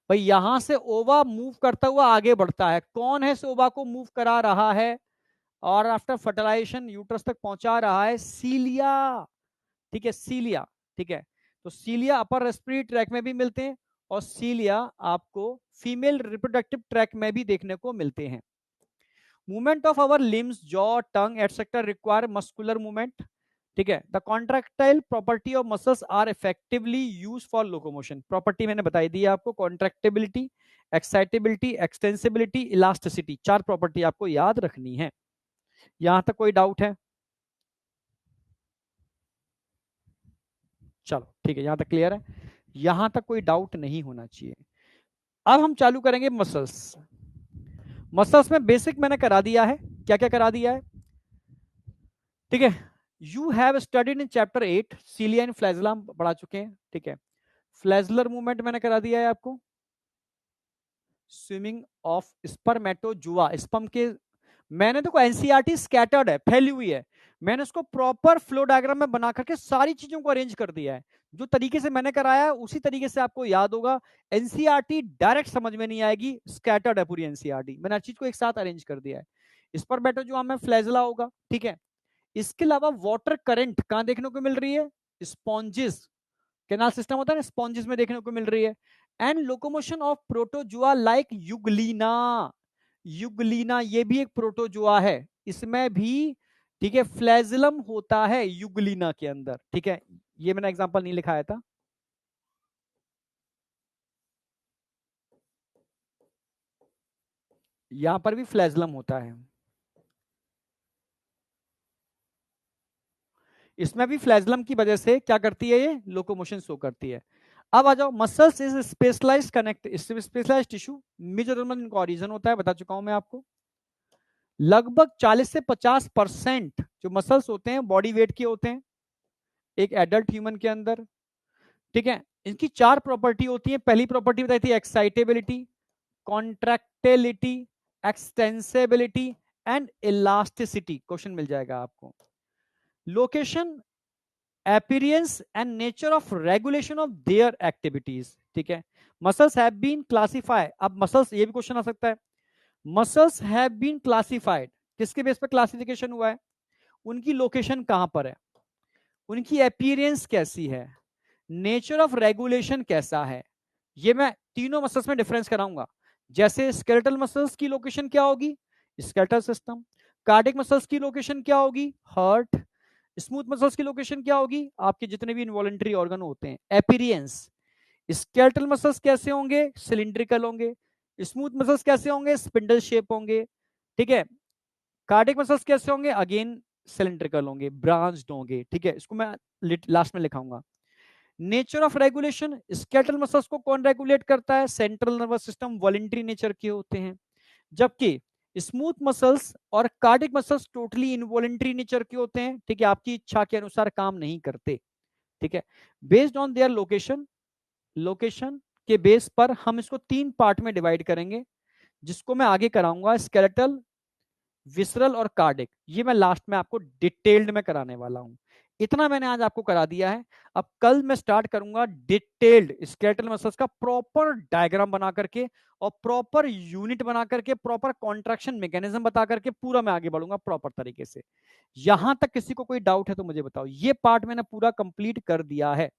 भाई यहां से ओवा मूव करता हुआ आगे बढ़ता है, कौन है इस ओवा को मूव करा रहा है और आफ्टर फर्टिलाइजेशन यूट्रस तक पहुंचा रहा है, सीलिया, ठीक है, सीलिया, ठीक है, तो सीलिया अपर रेस्पिरेटरी ट्रैक में भी मिलते हैं और सीलिया आपको फीमेल रिप्रोडक्टिव ट्रैक में भी देखने को मिलते हैं। Movement of our limbs, jaw, tongue etcetera require muscular movement, ठीक है, the contractile property of muscles are effectively use for locomotion, property मैंने बताई दी आपको, कॉन्ट्रैक्टेबिलिटी, एक्साइटेबिलिटी, एक्सटेंसिबिलिटी, इलास्टिसिटी, चार प्रॉपर्टी आपको याद रखनी है। यहां तक कोई डाउट है, चलो ठीक है, यहां तक क्लियर है, यहां तक कोई डाउट नहीं होना चाहिए। अब हम चालू करेंगे मसल्स। मसल्स में बेसिक मैंने करा दिया है, क्या क्या करा दिया है, ठीक है, you have studied in chapter 8 cilia and flagella पढ़ा चुके हैं, ठीक है, फ्लैजलर मूवमेंट मैंने करा दिया है आपको, स्विमिंग ऑफ स्पर्मेटोजुआ, स्पर्म के, मैंने देखो एनसीईआरटी स्कैटर्ड है, फैली हुई है, मैंने उसको प्रॉपर फ्लो डायग्राम में बना करके सारी चीजों को अरेंज कर दिया है, जो तरीके से मैंने कराया है उसी तरीके से आपको याद होगा। एनसीईआरटी डायरेक्ट समझ में नहीं आएगी, स्कैटर्ड है पूरी एनसीईआरटी, मैंने हर चीज को एक साथ अरेंज कर दिया है। स्पर्मेटोजुआ में फ्लैजला होगा, ठीक है, इसके अलावा वाटर करंट कहां देखने को मिल रही है, स्पॉन्जेस, कैनाल सिस्टम होता है ना, स्पॉन्जेस में देखने को मिल रही है। And locomotion of protozoa like euglena, euglena ये भी एक प्रोटोजुआ है, इसमें भी, ठीक है, फ्लैजिलम होता है युगलीना के अंदर, ठीक है, ये मैंने एग्जांपल नहीं लिखाया था, यहां पर भी फ्लैजिलम होता है। इसमें भी फ्लैजलम की वजह से क्या करती है, ये लोकोमोशन शो करती है। अब आ जाओ, muscles is specialise connect specialise tissue, measurement इनका ओरिजिन होता है, बता चुका हूं मैं आपको। लगभग 40 से 50% जो मसल्स होते हैं बॉडी वेट के होते हैं एक एडल्ट ह्यूमन के अंदर, ठीक है। इनकी 4 प्रॉपर्टी होती है। पहली प्रॉपर्टी बताई थी excitability, contractility, extensibility and elasticity. Question मिल जाएगा आपको। Location, appearance and nature of regulation of their activities, ठीक है। मसल्स हैव बीन क्लासिफाइड, अब मसल्स ये भी क्वेश्चन आ सकता है, मसल्स हैव बीन क्लासिफाइड, किसके बेस पर क्लासिफिकेशन हुआ है, उनकी लोकेशन कहां पर है, उनकी अपीयरेंस कैसी है, नेचर ऑफ रेगुलेशन कैसा है। ये मैं तीनों मसल्स में डिफरेंस कराऊंगा। जैसे स्केलेटल मसल्स की लोकेशन क्या होगी, स्केलेटल सिस्टम। कार्डियक मसल्स की लोकेशन क्या होगी, हार्ट। स्मूथ मसल्स की लोकेशन क्या होगी, आपके जितने भी इनवॉलेंटरी ऑर्गन होते हैं। अपीयरेंस, स्केलेटल मसल्स कैसे होंगे, सिलिंड्रिकल होंगे। स्मूथ मसल्स कैसे होंगे, स्पिंडल शेप होंगे, ठीक है। कार्डियक मसल्स कैसे होंगे, अगेन सिलिंड्रिकल होंगे, ब्रांच्ड होंगे, ठीक है। इसको मैं लास्ट में लिखाऊंगा। Nature of regulation, skeletal muscles को कौन रेगुलेट करता है, central nervous system, voluntary nature के होते हैं। जबकि स्मूथ मसल्स और cardiac muscles totally involuntary nature के होते हैं, ठीक है, आपकी इच्छा के अनुसार काम नहीं करते, ठीक है। Based on their location, location के बेस पर हम इसको 3 पार्ट में डिवाइड करेंगे, जिसको मैं आगे कराऊंगा, स्केलेटल, विसरल और कार्डिक। ये मैं लास्ट में आपको डिटेल्ड में कराने वाला हूं। इतना मैंने आज आपको करा दिया है। अब कल मैं स्टार्ट करूंगा डिटेल्ड स्केलेटल मसल्स का प्रॉपर डायग्राम बना करके और प्रॉपर यूनिट बना करके, प्रॉपर कॉन्ट्रैक्शन मैकेनिज्म बता करके पूरा मैं आगे बढ़ूंगा प्रॉपर तरीके से। यहां तक किसी को कोई डाउट है तो मुझे बताओ। ये पार्ट मैंने पूरा कंप्लीट कर दिया है।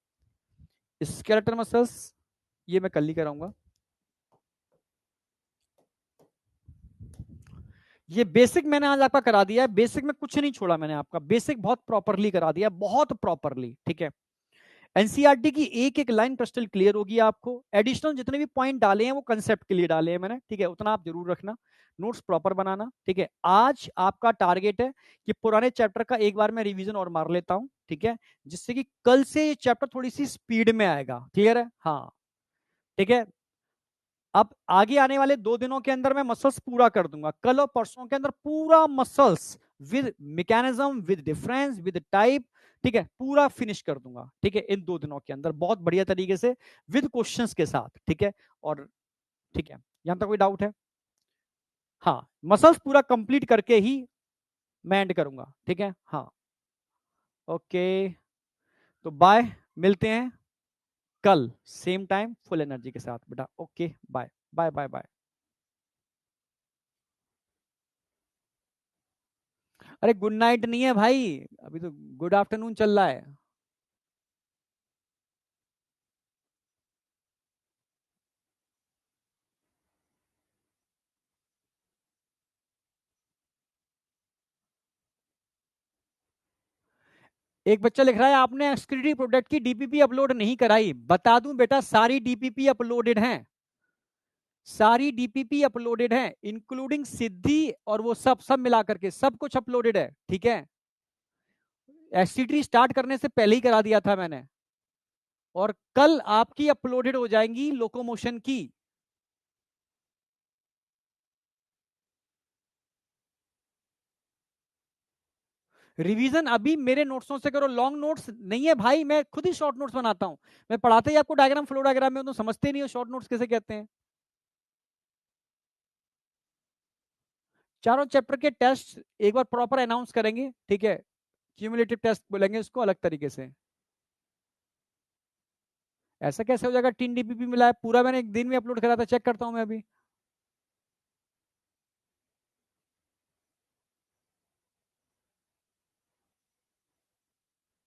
स्केलेटल मसल्स ये मैं कल ही कराऊंगा। ये बेसिक मैंने आज आपका करा दिया है। बेसिक में कुछ नहीं छोड़ा मैंने, आपका बेसिक बहुत प्रॉपरली करा दिया, बहुत प्रॉपरली, ठीक है। एनसीईआरटी की एक एक लाइन क्रिस्टल क्लियर होगी आपको। एडिशनल जितने भी पॉइंट डाले हैं वो कंसेप्ट के लिए डाले हैं मैंने, ठीक है। उतना आप जरूर रखना, नोट्स प्रॉपर बनाना, ठीक है। आज आपका टारगेट है कि पुराने चैप्टर का एक बार मैं रिवीजन और मार लेता हूं, ठीक है, जिससे कि कल से ये चैप्टर थोड़ी सी स्पीड में आएगा। क्लियर है, हाँ, ठीक है। अब आगे आने वाले 2 दिनों के अंदर मैं मसल्स पूरा कर दूंगा। कल और परसों के अंदर पूरा muscles with mechanism, with difference, with type, ठीक है, पूरा फिनिश कर दूंगा, ठीक है, इन 2 दिनों के अंदर बहुत बढ़िया तरीके से विद क्वेश्चंस के साथ, ठीक है। और ठीक है, यहां तक कोई डाउट है? हाँ, मसल्स पूरा कंप्लीट करके ही मैं एंड करूंगा, ठीक है। हाँ, ओके, तो बाय, मिलते हैं कल सेम टाइम फुल एनर्जी के साथ बेटा। Okay, bye bye bye bye. अरे गुड नाइट नहीं है भाई, अभी तो गुड आफ्टरनून चल रहा है। एक बच्चा लिख रहा है आपने एक्सक्रीडी प्रोडक्ट की डीपीपी अपलोड नहीं कराई। बता दूं बेटा, सारी डीपीपी अपलोडेड हैं, सारी डीपीपी अपलोडेड हैं, इंक्लूडिंग सिद्धि और वो सब सब मिला करके सब कुछ अपलोडेड है, ठीक है। एक्ससीडी स्टार्ट करने से पहले ही करा दिया था मैंने, और कल आपकी अपलोडेड हो जाएंगी लोकोमोशन की। रिवीजन अभी मेरे नोट्सों से करो, लॉन्ग नोट्स नहीं है भाई, मैं खुद ही शॉर्ट नोट्स बनाता हूं। मैं पढ़ाते ही आपको डायग्राम फ्लो डायग्राम में, तो समझते नहीं हो शॉर्ट नोट्स कैसे कहते हैं। चारों चैप्टर के टेस्ट एक बार प्रॉपर अनाउंस करेंगे, ठीक है, क्यूमुलेटिव टेस्ट बोलेंगे इसको अलग तरीके से। ऐसा कैसे हो जाएगा, 3 डीपीपी मिला है पूरा, मैंने एक दिन में अपलोड करा था, चेक करता हूं मैं अभी।